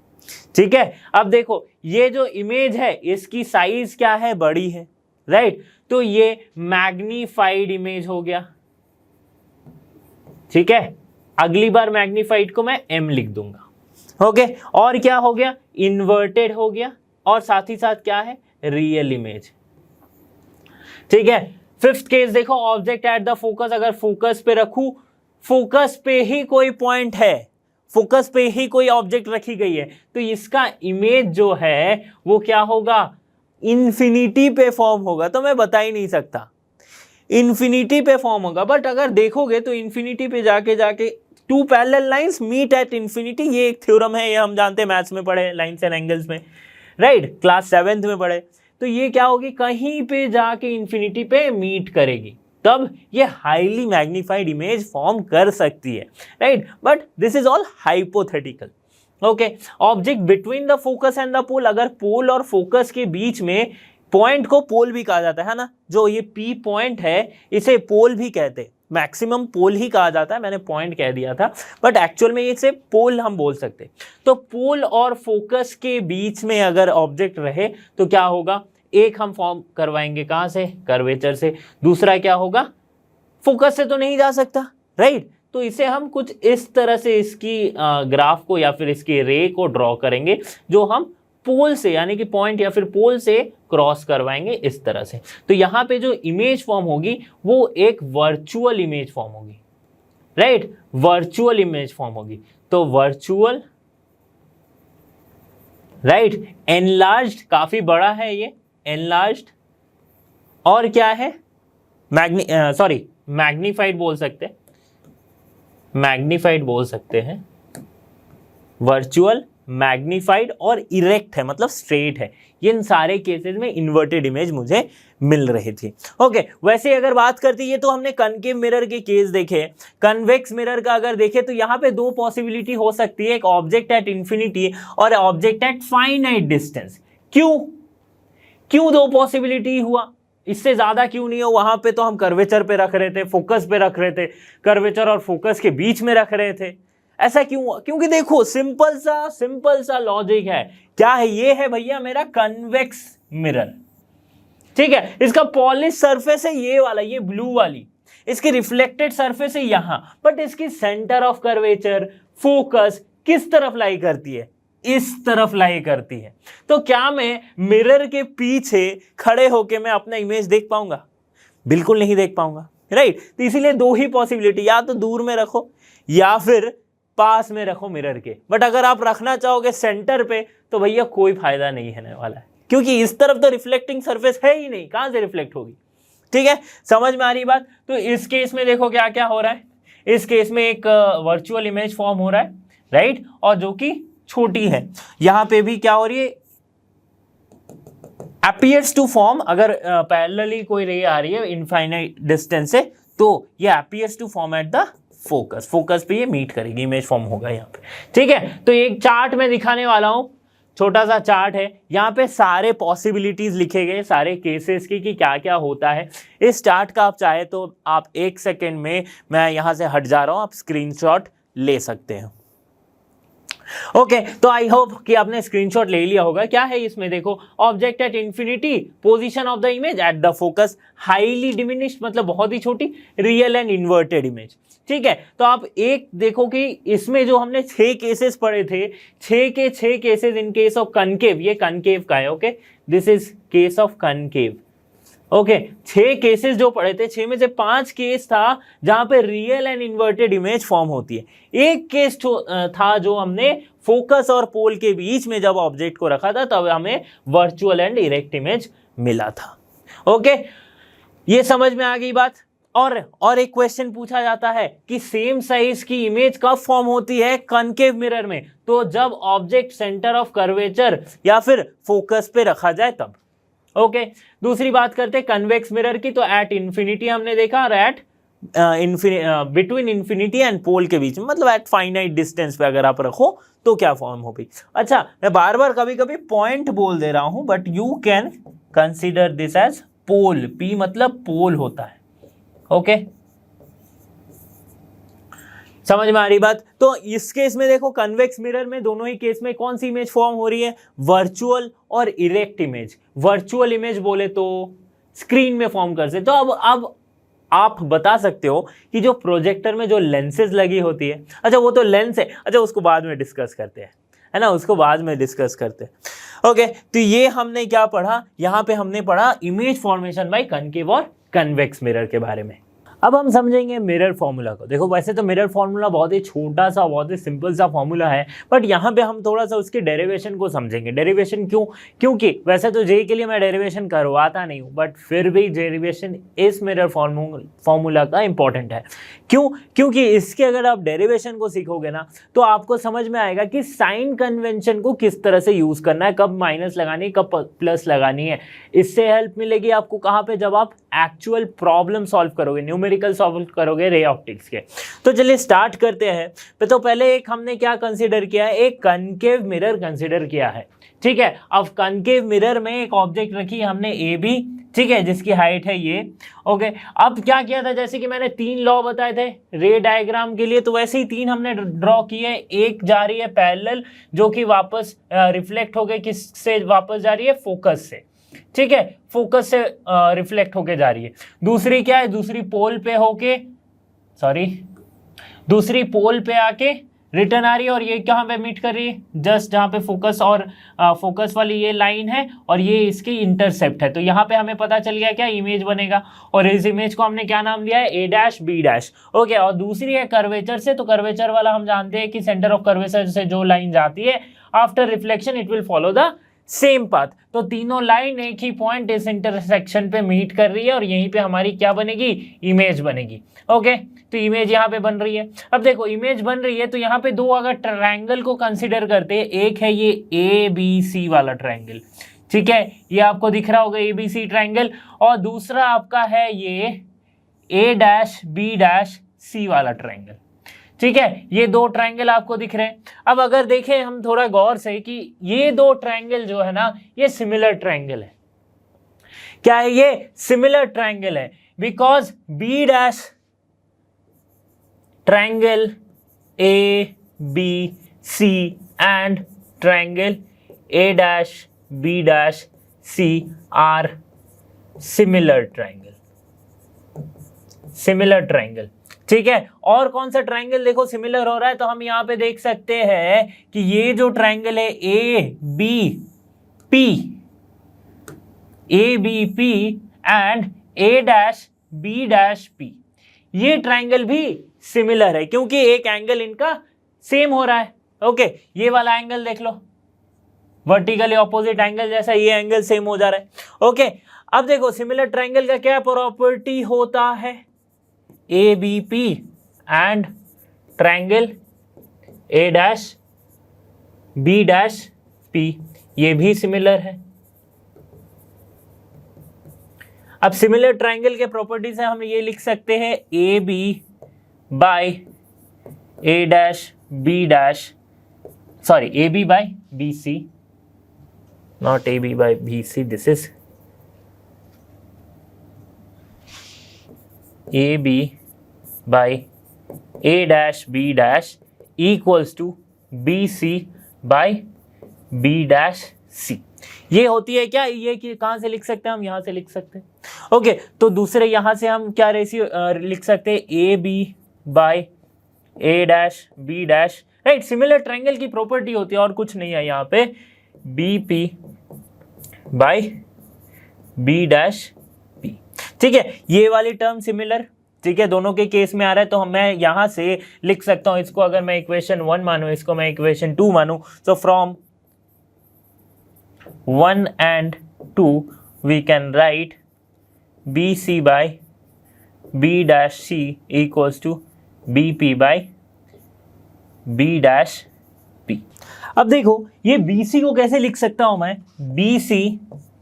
ठीक है, अब देखो ये जो इमेज है इसकी साइज क्या है, बड़ी है, राइट। तो ये मैग्नीफाइड इमेज हो गया। ठीक है, अगली बार मैग्नीफाइड को मैं m लिख दूंगा। ओके, और क्या हो गया, इन्वर्टेड हो गया, और साथ ही साथ क्या है, रियल इमेज। ठीक है, फिफ्थ केस देखो, ऑब्जेक्ट एट द फोकस, अगर फोकस पे रखूं, फोकस पे ही कोई पॉइंट है, फोकस पे ही कोई ऑब्जेक्ट रखी गई है, तो इसका इमेज जो है वो क्या होगा, इन्फिनिटी पे फॉर्म होगा। तो मैं बता ही नहीं सकता, इन्फिनिटी पे फॉर्म होगा। बट अगर देखोगे तो इन्फिनिटी पे जाके जाके two parallel lines meet at infinity, ये एक थ्योरम है, ये हम जानते हैं, मैथ्स में पढ़े, लाइंस एंड एंगल्स में, राइट, क्लास 7th में पढ़े। तो ये क्या होगी, कहीं पे जाके इन्फिनिटी पे मीट करेगी, तब ये हाईली मैग्नीफाइड इमेज फॉर्म कर सकती है, right. But this is all hypothetical. Okay, object between the focus and the pole, अगर पोल और फोकस के बीच में, पॉइंट को पोल भी कहा जाता है ना, जो ये P पॉइंट है इसे पोल भी कहते हैं, मैक्सिमम पोल ही कहा जाता है, मैंने पॉइंट कह दिया था बट एक्चुअल में इसे पोल हम बोल सकते हैं। तो पोल और फोकस के बीच में अगर ऑब्जेक्ट रहे तो क्या होगा, एक हम फॉर्म करवाएंगे कहां से, कर्वेचर से, दूसरा क्या होगा, फोकस से तो नहीं जा सकता, राइट। तो इसे हम कुछ इस तरह से इसकी ग्राफ को या फिर इसकी रे को ड्रॉ करेंगे जो हम पोल से, यानी कि पॉइंट या फिर पोल से क्रॉस करवाएंगे इस तरह से। तो यहां पे जो इमेज फॉर्म होगी वो एक वर्चुअल इमेज फॉर्म होगी, राइट, वर्चुअल इमेज फॉर्म होगी। तो वर्चुअल, राइट, एनलार्ज्ड, काफी बड़ा है ये, एनलार्ज्ड और क्या है, मैग्नीफाइड बोल सकते हैं, मैग्नीफाइड बोल सकते हैं, वर्चुअल, मैग्नीफाइड और इरेक्ट है मतलब स्ट्रेट है। ये इन सारे केसेस में इन्वर्टेड इमेज मुझे मिल रही थी। ओके, वैसे अगर बात करते, ये तो हमने कनकेव मिरर के केस देखे। कन्वेक्स मिरर का अगर देखें तो यहाँ पे दो पॉसिबिलिटी हो सकती है, एक ऑब्जेक्ट एट इंफिनिटी और ऑब्जेक्ट एट फाइनाइट डिस्टेंस। क्यों दो पॉसिबिलिटी हुआ, इससे ज्यादा क्यों नहीं हो? वहां पे तो हम कर्वेचर पे रख रहे थे, फोकस पे रख रहे थे, कर्वेचर और फोकस के बीच में रख रहे थे, ऐसा क्यों हुआ? क्योंकि देखो सिंपल सा लॉजिक है। क्या है? ये है भैया मेरा कन्वेक्स मिरर, ठीक है। इसका पॉलिश सरफेस है ये वाला, ये ब्लू वाली, इसकी रिफ्लेक्टेड सरफेस है यहां, बट इसकी सेंटर ऑफ कर्वेचर, फोकस किस तरफ लाई करती है? इस तरफ लाई करती है। तो क्या मैं मिरर के पीछे खड़े होके मैं अपना इमेज देख पाऊंगा? बिल्कुल नहीं देख पाऊंगा, राइट। तो इसीलिए दो ही पॉसिबिलिटी, या तो दूर में रखो या फिर पास में रखो मिरर के। बट अगर आप रखना चाहोगे सेंटर पे तो भैया कोई फायदा नहीं है वाला है, क्योंकि इस तरफ तो रिफ्लेक्टिंग सरफेस है ही नहीं, कहां से रिफ्लेक्ट होगी? ठीक है, समझ में आ रही बात? तो इस केस में देखो क्या क्या हो रहा है। इस केस में एक वर्चुअल इमेज फॉर्म हो रहा है, राइट, और जो कि छोटी है। यहां पे भी क्या हो रही है, appears टू फॉर्म, अगर पैरेलली कोई रे आ रही है इनफाइनाइट डिस्टेंस से तो ये appears to form at the focus पे ये मीट करेगी, इमेज फॉर्म होगा यहाँ पे, ठीक है। तो एक चार्ट में दिखाने वाला हूं, छोटा सा चार्ट है, यहाँ पे सारे पॉसिबिलिटीज लिखे गए, सारे केसेस की कि क्या क्या होता है। इस चार्ट का आप चाहे तो आप 1 सेकेंड में, मैं यहाँ से हट जा रहा हूँ, आप स्क्रीनशॉट ले सकते हैं। ओके, तो आई होप कि आपने स्क्रीनशॉट ले लिया होगा। क्या है इसमें देखो, object at infinity, position of the image at the focus, highly diminished मतलब बहुत ही छोटी, रियल एंड इन्वर्टेड इमेज, ठीक है। तो आप एक देखो कि इसमें जो हमने 6 केसेस पढ़े थे, 6 के 6 cases in case of concave, ये कनकेव का है, okay, this is case of concave. Okay, 6 cases जो पढ़े थे, 6 में से 5 केस था जहां पे real and inverted image form होती है। एक केस था जो हमने फोकस और पोल के बीच में जब ऑब्जेक्ट को रखा था तब हमें वर्चुअल एंड इरेक्ट इमेज मिला था। ओके, ये समझ में आ गई बात। और एक क्वेश्चन पूछा जाता है कि सेम साइज की इमेज कब फॉर्म होती है कनकेव मिरर में? तो जब ऑब्जेक्ट सेंटर ऑफ कर्वेचर या फिर फोकस पे रखा जाए तब। ओके, दूसरी बात करते हैं कन्वेक्स मिरर की। तो एट इंफिनिटी हमने देखा, और eight between infinity and pole के बीच में, मतलब एट फाइनाइट डिस्टेंस पे अगर आप रखो तो क्या फॉर्म होगी। अच्छा, मैं बार बार कभी कभी पॉइंट बोल दे रहा हूं, but you can consider this as pole. P मतलब पोल होता है। ओके, समझ में आ रही बात? तो इस केस में देखो, कन्वेक्स मिरर में दोनों ही केस में कौन सी इमेज फॉर्म हो रही है? वर्चुअल और इरेक्ट इमेज। वर्चुअल इमेज बोले तो स्क्रीन में फॉर्म कर सकते। तो अब आप बता सकते हो कि जो प्रोजेक्टर में जो लेंसेज लगी होती है, अच्छा वो तो लेंस है, अच्छा उसको बाद में डिस्कस करते हैं, है ना, उसको बाद में डिस्कस करते हैं। ओके, तो ये हमने क्या पढ़ा, यहाँ पे हमने पढ़ा इमेज फॉर्मेशन बाय कनकेव और कन्वेक्स मिरर के बारे में। अब हम समझेंगे मिरर फॉर्मूला को। देखो, वैसे तो मिरर फॉर्मूला बहुत ही छोटा सा, बहुत ही सिंपल सा फॉर्मूला है, बट यहाँ पे हम थोड़ा सा उसके डेरिवेशन को समझेंगे। डेरिवेशन क्यों? क्योंकि वैसे तो जे के लिए मैं डेरिवेशन करवाता नहीं हूँ, बट फिर भी डेरिवेशन इस मिरर फॉर्मूला का इंपॉर्टेंट है। क्यों? क्योंकि इसके अगर आप डेरिवेशन को सीखोगे ना तो आपको समझ में आएगा कि साइन कन्वेंशन को किस तरह से यूज करना है, कब माइनस लगानी है, कब प्लस लगानी है। इससे हेल्प मिलेगी आपको कहाँ पे? जब आप एक्चुअल प्रॉब्लम सॉल्व करोगे, न्यूमेरिकल सॉल्व करोगे रे ऑप्टिक्स के। तो चलिए स्टार्ट करते हैं। तो पहले एक हमने क्या कंसीडर किया है? एक कनकेव मिरर कंसीडर किया है, ठीक है। अब कनकेव मिरर में एक ऑब्जेक्ट रखी हमने ए बी, ठीक है, जिसकी हाइट है ये। ओके, अब क्या किया था, जैसे कि मैंने 3 लॉ बताए थे रे डायग्राम के लिए, तो वैसे ही 3 हमने ड्रॉ किए। एक जा रही है पैरेलल, जो कि वापस रिफ्लेक्ट हो गए, किससे वापस जा रही है? फोकस से, ठीक है, फोकस से रिफ्लेक्ट होके जा रही है। दूसरी क्या है? दूसरी पोल पे आके रिटर्न आ रही है, और ये कहाँ पे मीट कर रही है? जस्ट जहाँ पे फोकस और फोकस वाली ये लाइन है और ये इसकी इंटरसेप्ट है। तो यहाँ पे हमें पता चल गया क्या इमेज बनेगा, और इस इमेज को हमने क्या नाम दिया है? ए डैश बी डैश। ओके, और दूसरी है कर्वेचर से। तो कर्वेचर वाला हम जानते हैं कि सेंटर ऑफ कर्वेचर से जो लाइन जाती है, after reflection it will follow the same path, तो तीनों लाइन एक ही पॉइंट इस इंटरसेक्शन पे मीट कर रही है और यहीं पे हमारी क्या बनेगी, इमेज बनेगी। ओके, तो इमेज यहाँ पे बन रही है। अब देखो इमेज बन रही है तो यहाँ पे दो अगर ट्रायंगल को कंसिडर करते हैं, एक है ये ABC वाला ट्रायंगल, ठीक है, ये आपको दिख रहा होगा ABC ट्रायंगल, और दूसरा आपका है ये A-B-C वाला ट्रायंगल, ठीक है, ये दो ट्रायंगल आपको दिख रहे हैं। अब अगर देखें हम थोड़ा गौर से कि ये दो ट्रायंगल जो है ना, ये सिमिलर ट्रायंगल है। क्या है ये, सिमिलर ट्रायंगल है, because B dash triangle ABC and triangle A-B-C are similar triangle, similar triangle, ठीक है। और कौन सा ट्रायंगल देखो सिमिलर हो रहा है, तो हम यहां पे देख सकते हैं कि ये जो ट्रायंगल है ABP एंड A-B-P, ये ट्रायंगल भी सिमिलर है क्योंकि एक एंगल इनका सेम हो रहा है। ओके, ये वाला एंगल देख लो, वर्टिकली ऑपोजिट एंगल जैसा ये एंगल सेम हो जा रहा है। ओके, अब देखो सिमिलर ट्रायंगल का क्या प्रॉपर्टी होता है, ABP एंड ट्रायंगल A-B-P, ये भी सिमिलर है। अब सिमिलर ट्रायंगल के प्रॉपर्टी से हम ये लिख सकते हैं AB by AB by BC, not AB by BC, this is AB by A-B- equals to BC by B-C। ये होती है क्या, ये कि कहां से लिख सकते हैं हम, यहां से लिख सकते हैं। ओके, तो दूसरे यहां से हम क्या रेशियो लिख सकते हैं, AB by A-B, right. Similar triangle की प्रॉपर्टी होती है और कुछ नहीं है यहाँ पे, BP बाय B-P, ठीक है, ये वाली टर्म सिमिलर, ठीक है, दोनों के केस में आ रहा है। तो मैं यहां से लिख सकता हूं इसको, अगर मैं इक्वेशन 1 मानू, इसको मैं इक्वेशन 2 मानू, तो from 1 and 2 we can write BC by B-C equals to BP by B-P। अब देखो ये BC को कैसे लिख सकता हूं मैं, BC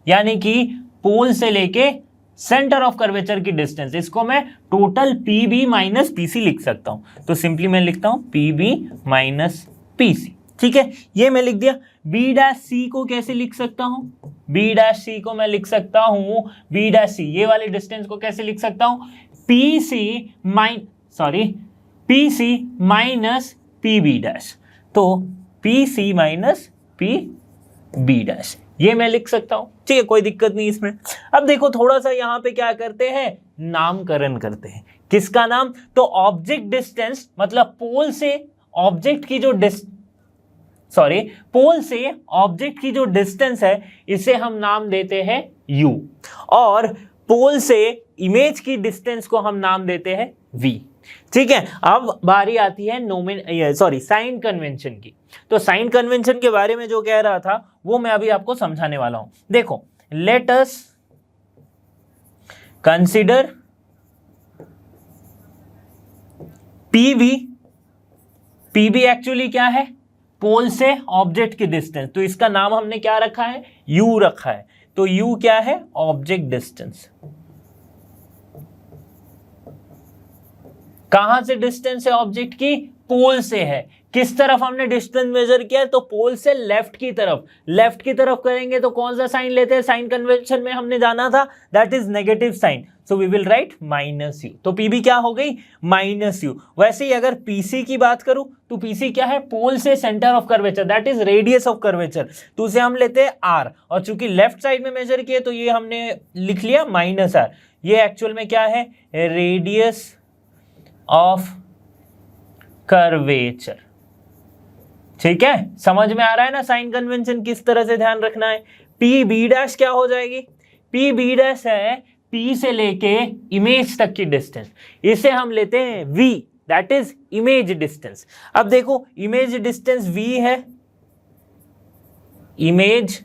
यानी कि पोल से लेके सेंटर ऑफ कर्वेचर की डिस्टेंस, इसको मैं टोटल PB माइनस PC लिख सकता हूं। तो सिंपली मैं लिखता हूं PB माइनस PC, ठीक है, ये मैं लिख दिया। B-C को कैसे लिख सकता हूं, B-C को मैं लिख सकता हूं B-C, ये वाली डिस्टेंस को कैसे लिख सकता हूं, PC माइनस PB-, तो PC माइनस PB-, ये मैं लिख सकता हूं, ठीक है, कोई दिक्कत नहीं इसमें। अब देखो थोड़ा सा यहां पे क्या करते हैं, नामकरण करते हैं। किसका नाम, तो ऑब्जेक्ट डिस्टेंस, मतलब पोल से ऑब्जेक्ट की जो पोल से ऑब्जेक्ट की जो डिस्टेंस है, इसे हम नाम देते हैं U, और पोल से इमेज की डिस्टेंस को हम नाम देते हैं V, ठीक है। अब बारी आती है साइन कन्वेंशन की। तो साइन कन्वेंशन के बारे में जो कह रहा था वो मैं अभी आपको समझाने वाला हूं। देखो, let us consider PB actually क्या है, पोल से ऑब्जेक्ट की डिस्टेंस, तो इसका नाम हमने क्या रखा है, U रखा है। तो U क्या है, ऑब्जेक्ट डिस्टेंस। कहां से डिस्टेंस है ऑब्जेक्ट की, पोल से है। किस तरफ हमने डिस्टेंस मेजर किया है, तो पोल से लेफ्ट की तरफ। लेफ्ट की तरफ करेंगे तो कौन सा साइन लेते हैं, साइन कन्वेंशन में हमने जाना था, that is negative sign, so we will write -U। तो PB क्या हो गई, -U। वैसे ही अगर PC की बात करूं तो PC क्या है, पोल से centre of curvature, that is radius of curvature, तो उसे हम लेते हैं R, और चूंकि लेफ्ट साइड में मेजर किए तो ये हमने लिख लिया -R। ये एक्चुअल में क्या है, रेडियस ऑफ कर्वेचर, ठीक है, समझ में आ रहा है ना साइन कन्वेंशन किस तरह से ध्यान रखना है। PB' क्या हो जाएगी, PB' है P से लेके इमेज तक की डिस्टेंस, इसे हम लेते हैं V, that is image distance. अब देखो इमेज डिस्टेंस V है, इमेज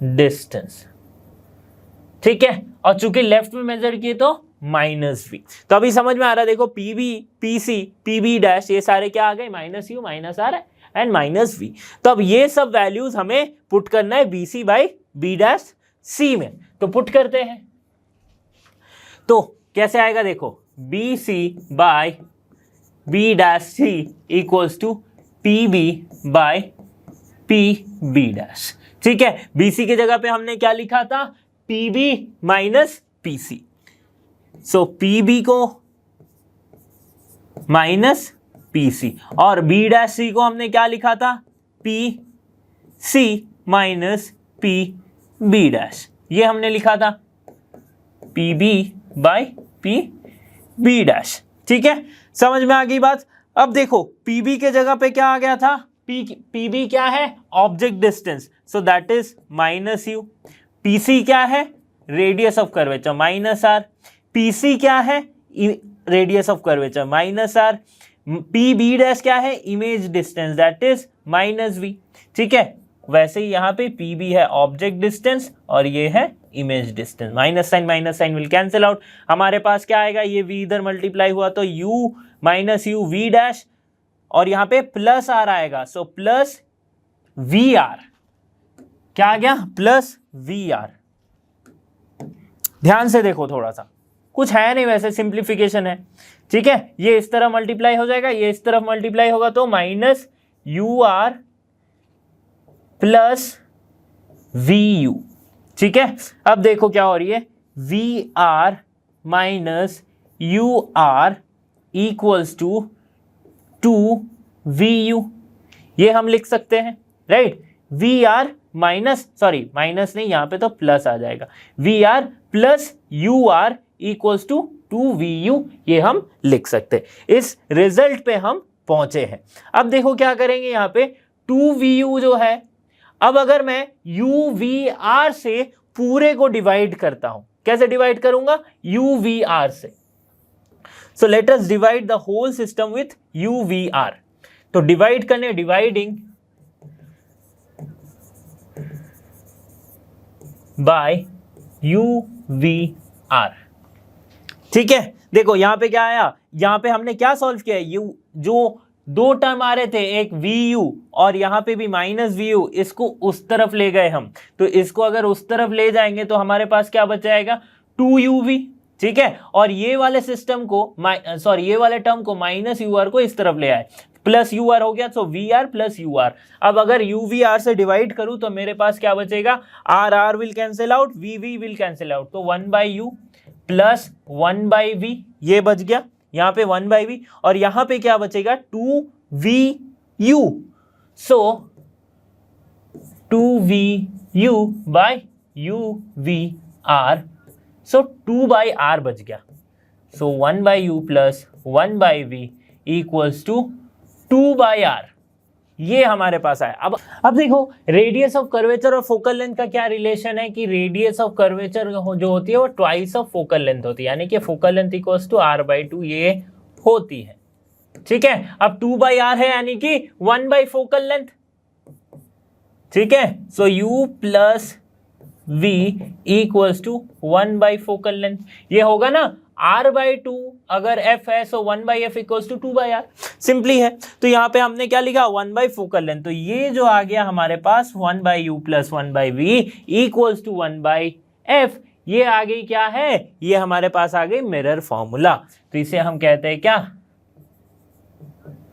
डिस्टेंस, ठीक है। और चूंकि लेफ्ट में मेजर किए तो -v। तो अभी समझ में आ रहा है, देखो PB, PC, PB डैश ये सारे क्या आ गए, -u, -r एंड -v। तो अब ये सब वैल्यूज हमें पुट करना है BC by B dash C में, तो पुट करते हैं। तो कैसे आएगा, देखो BC by B dash C equals to PB by PB dash, ठीक है। BC की जगह पे हमने क्या लिखा था, PB माइनस PC। सो PB को माइनस PC और B डैश C को हमने क्या लिखा था, PC माइनस PB डैश, ये हमने लिखा था PB बाई PB डैश, ठीक है। समझ में आ गई बात। अब देखो PB के जगह पे क्या आ गया था, PB क्या है, object distance, so that is -u। PC क्या है, radius of curvature -r। PC क्या है, radius of curvature -r। PB dash क्या है, image distance, that is -v, ठीक है। वैसे ही यहाँ पे PB है ऑब्जेक्ट डिस्टेंस और ये है image distance, minus sign will cancel out. हमारे पास क्या आएगा, ये v इधर मल्टीप्लाई हुआ तो u minus u v dash और यहाँ पे प्लस r आएगा, सो प्लस vr, क्या आ गया, प्लस vr। ध्यान से देखो, थोड़ा सा कुछ है नहीं, वैसे सिंप्लीफिकेशन है, ठीक है। ये इस तरह मल्टीप्लाई हो जाएगा, ये इस तरफ मल्टीप्लाई होगा तो माइनस ur प्लस vu, ठीक है। अब देखो क्या हो रही है, vr minus ur equals to 2vu, ये हम लिख सकते हैं, right. vr minus, sorry minus नहीं, यहां पे तो प्लस आ जाएगा, vr plus ur equals to 2vu, ये हम लिख सकते हैं। इस रिजल्ट पे हम पहुंचे हैं। अब देखो क्या करेंगे, यहां पे 2vu जो है, अब अगर मैं uvr से पूरे को डिवाइड करता हूं, कैसे डिवाइड करूंगा, uvr से। So let us divide the whole system with uvr। तो डिवाइड करने, डिवाइडिंग बाय uvr, ठीक है। देखो यहां पे क्या आया, यहां पे हमने क्या सॉल्व किया है, जो दो टर्म आ रहे थे, एक vu और यहां पे भी -vu, इसको उस तरफ ले गए हम। तो इसको अगर उस तरफ ले जाएंगे तो हमारे पास क्या बच जाएगा, 2uv, ठीक है। और ये वाले सिस्टम को, सॉरी ये वाले टर्म को -ur को इस तरफ ले आए, प्लस ur हो गया, सो vr प्लस ur। अब अगर uvr से डिवाइड करूं तो मेरे पास क्या बचेगा, r will cancel out, v will cancel out, तो 1/u प्लस 1/v, ये बच गया, यहाँ पे 1/v और यहाँ पे क्या बचेगा, 2vu, सो 2vu बाय uvr, सो 2/r बच गया, सो 1/u plus 1/v equals to 2/r, ये हमारे पास आया। अब देखो रेडियस ऑफ कर्वेचर और फोकल लेंथ का क्या रिलेशन है, कि रेडियस ऑफ कर्वेचर जो होती है वो ट्वाइस ऑफ फोकल लेंथ होती है, यानी कि focal length equals to r/2 ये होती है, ठीक है। अब 2/r है यानी कि 1 फोकल लेंथ, ठीक है। So u plus v equals to 1 focal length, ये होगा ना, r/2 अगर f है सो 1/f equals to 2/r, simply है। तो यहाँ पे हमने क्या लिखा, 1 फोकल लेंथ, तो ये जो आ गया हमारे पास 1/u plus 1/v equals to 1/f, ये आ गई क्या है, ये हमारे पास आ गई मिरर फॉर्मूला। तो इसे हम कहते हैं क्या,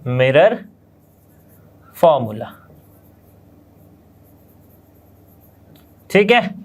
मिरर फॉर्मूला, ठीक है।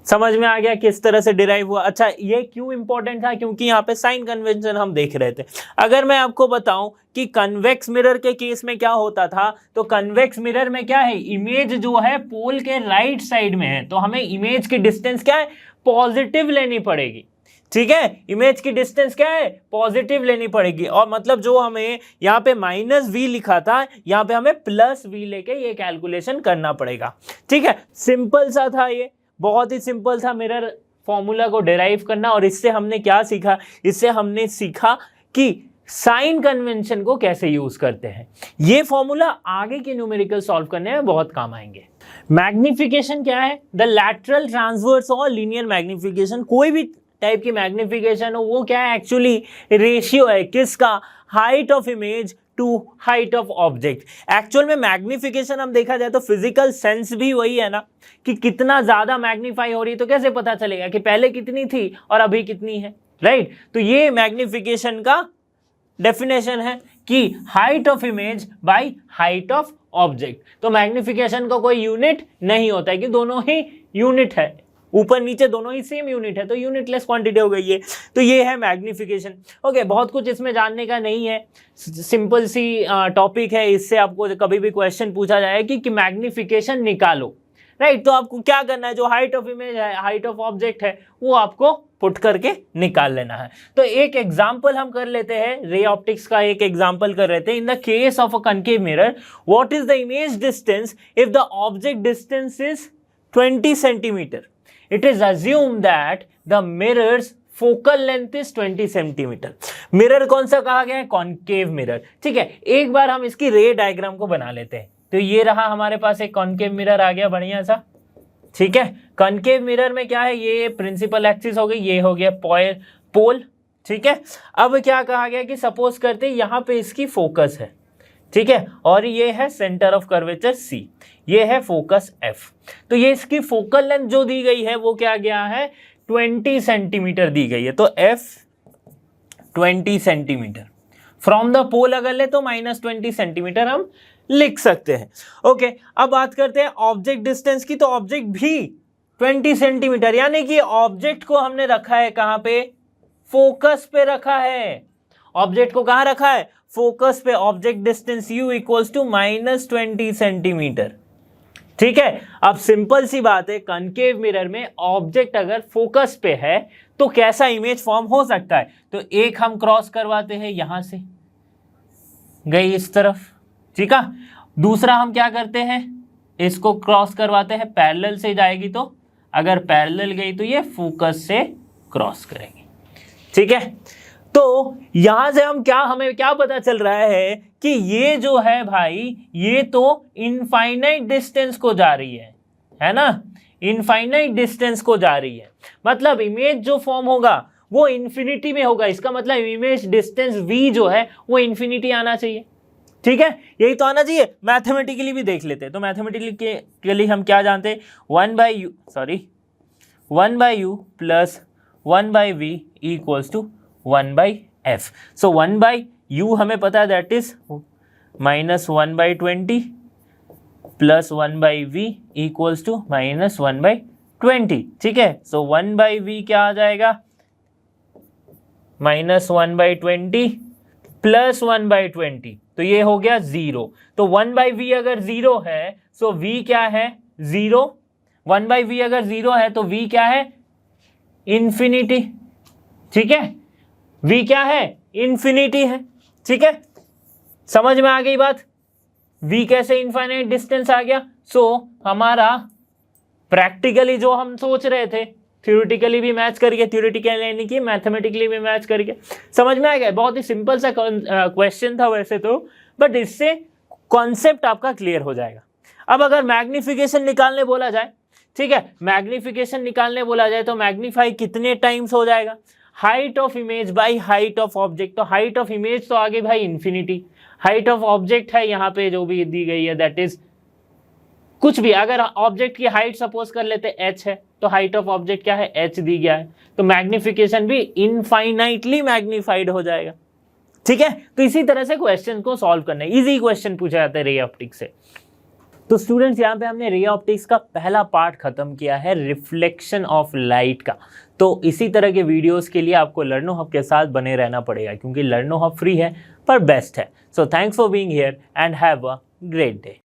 समझ में आ गया किस तरह से डिराइव हुआ। अच्छा ये क्यों इंपॉर्टेंट था, क्योंकि यहाँ पे साइन कन्वेंशन हम देख रहे थे। अगर मैं आपको बताऊं कि कन्वेक्स मिरर के केस में क्या होता था, तो कन्वेक्स मिरर में क्या है, इमेज जो है पोल के राइट साइड में है, तो हमें इमेज की डिस्टेंस क्या है, पॉजिटिव लेनी पड़ेगी, ठीक है। इमेज की डिस्टेंस क्या है, पॉजिटिव लेनी पड़ेगी, और मतलब जो हमें यहाँ पे -v लिखा था, यहाँ पे हमें +v लेके ये कैलकुलेशन करना पड़ेगा, ठीक है। सिंपल सा था, ये बहुत ही सिंपल था मिरर फॉर्मूला को डिराइव करना। और इससे हमने क्या सीखा, इससे हमने सीखा कि साइन कन्वेंशन को कैसे यूज करते हैं। ये फॉर्मूला आगे के न्यूमेरिकल सॉल्व करने में बहुत काम आएंगे। मैग्निफिकेशन क्या है? द लैटरल, ट्रांसवर्स और लीनियर मैग्निफिकेशन। कोई भी टाइप की मैग्निफिकेशन हो वो क्या है? एक्चुअली रेशियो है किसका? Height of image to height of object. Actual में मैग्निफिकेशन हम देखा जाए तो फिजिकल सेंस भी वही है ना, कि कितना ज्यादा मैग्नीफाई हो रही है, तो कैसे पता चलेगा कि पहले कितनी थी और अभी कितनी है, राइट? तो ये मैग्निफिकेशन का डेफिनेशन है कि height of image by height of object. तो मैग्निफिकेशन का कोई यूनिट नहीं होता है, कि दोनों ही यूनिट है, ऊपर नीचे दोनों ही सेम यूनिट है, तो यूनिटलेस क्वांटिटी हो गई है। तो ये है मैग्निफिकेशन। ओके, बहुत कुछ इसमें जानने का नहीं है, सिंपल सी टॉपिक है। इससे आपको कभी भी क्वेश्चन पूछा जाए कि मैग्निफिकेशन निकालो, राइट? तो आपको क्या करना है, जो हाइट ऑफ इमेज है, हाइट ऑफ ऑब्जेक्ट है, वो आपको पुट करके निकाल लेना है। तो एक एग्जांपल हम कर लेते हैं, रे ऑप्टिक्स का एक एग्जांपल कर लेते हैं। In the case of a concave mirror, what is the image distance if the object distance is 20 centimetre? It is assumed that the mirror's focal length is 20 centimetre. Mirror कौन सा कहा गया है? Concave mirror. ठीक है, एक बार हम इसकी रे डायग्राम को बना लेते हैं। तो ये रहा हमारे पास एक कॉनकेव मिरर आ गया बढ़िया सा। ठीक है, कॉनकेव मिरर में क्या है? ये प्रिंसिपल एक्सिस हो गई, ये हो गया पोल। ठीक है, अब क्या कहा गया कि सपोज करते यहाँ पे इसकी फोकस है, ठीक है, और ये है सेंटर ऑफ कर्वेचर C, ये है फोकस F। तो ये इसकी फोकल लेंथ जो दी गई है वो क्या गया है? 20 सेंटीमीटर दी गई है। तो F 20 centimetre, from the pole अगर ले तो -20 सेंटीमीटर हम लिख सकते हैं। ओके, अब बात करते हैं ऑब्जेक्ट डिस्टेंस की। तो ऑब्जेक्ट भी 20 सेंटीमीटर, यानी कि ऑब्जेक्ट को हमने रखा है कहां पे? फोकस पे रखा है। ऑब्जेक्ट को कहां रखा है? फोकस पे। Object distance u equals to -20 centimetre. ठीक है, अब सिंपल सी बात है, कनकेव मिरर में ऑब्जेक्ट अगर फोकस पे है तो कैसा इमेज फॉर्म हो सकता है? तो एक हम क्रॉस करवाते हैं, यहां से गई इस तरफ, ठीक है। दूसरा हम क्या करते हैं? इसको क्रॉस करवाते हैं, पैरेलल से जाएगी तो, अगर पैरेलल गई तो ये फोकस से क्रॉस करेंगे। ठीक है, तो यहां से हमें क्या पता चल रहा है कि ये जो है भाई, ये तो इनफाइनाइट डिस्टेंस को जा रही है ना? इनफाइनाइट डिस्टेंस को जा रही है, मतलब इमेज जो फॉर्म होगा वो इन्फिनिटी में होगा। इसका मतलब इमेज डिस्टेंस v जो है वो इन्फिनिटी आना चाहिए। ठीक है, यही तो आना चाहिए। मैथमेटिकली भी देख लेते हैं। तो मैथमेटिकली के लिए हम क्या जानते हैं? 1/u plus 1/v equals to 1/f। So 1/u हमें पता है, that is -1/20 plus 1/v equals to -1/20। ठीक है, सो 1/v क्या आ जाएगा? -1/20 प्लस 1/20, तो ये हो गया 0। तो 1/v अगर 0 है सो v क्या है? 0। 1/v अगर 0 है तो v क्या है? इन्फिनिटी। ठीक है, v क्या है? इन्फिनिटी है। ठीक है, समझ में आ गई बात? v कैसे इनफाइनाइट डिस्टेंस आ गया? सो हमारा प्रैक्टिकली जो हम सोच रहे थे, थ्योरेटिकली भी मैच करके, थ्योरेटिकली यानी कि मैथमेटिकली भी मैच करके, समझ में आ गया? बहुत ही सिंपल सा क्वेश्चन था वैसे तो, बट इससे कॉन्सेप्ट आपका क्लियर हो जाएगा। अब अगर मैग्निफिकेशन निकालने बोला जाए, ठीक है, मैग्निफिकेशन निकालने बोला जाए तो मैग्नीफाई कितने टाइम्स हो जाएगा? Height of image by height of object. तो हाइट ऑफ इमेज तो आगे भाई इन्फिनिटी, हाइट ऑफ ऑब्जेक्ट है यहाँ पे जो भी दी गई है, दैट इज कुछ भी। अगर ऑब्जेक्ट की हाइट सपोज कर लेते h है तो हाइट ऑफ ऑब्जेक्ट क्या है? h दी गया है, तो मैग्निफिकेशन भी इनफाइनाइटली मैग्नीफाइड हो जाएगा। ठीक है, तो इसी तरह से क्वेश्चन को सॉल्व करना है। इजी क्वेश्चन पूछा जाता है रे ऑप्टिक्स से। तो स्टूडेंट्स, यहाँ पे हमने रे ऑप्टिक्स का पहला पार्ट खत्म किया है, रिफ्लेक्शन ऑफ लाइट का। तो इसी तरह के वीडियोस के लिए आपको लर्नो हब के साथ बने रहना पड़ेगा, क्योंकि लर्नो हब फ्री है पर बेस्ट है। So thanks for being here and have a great day.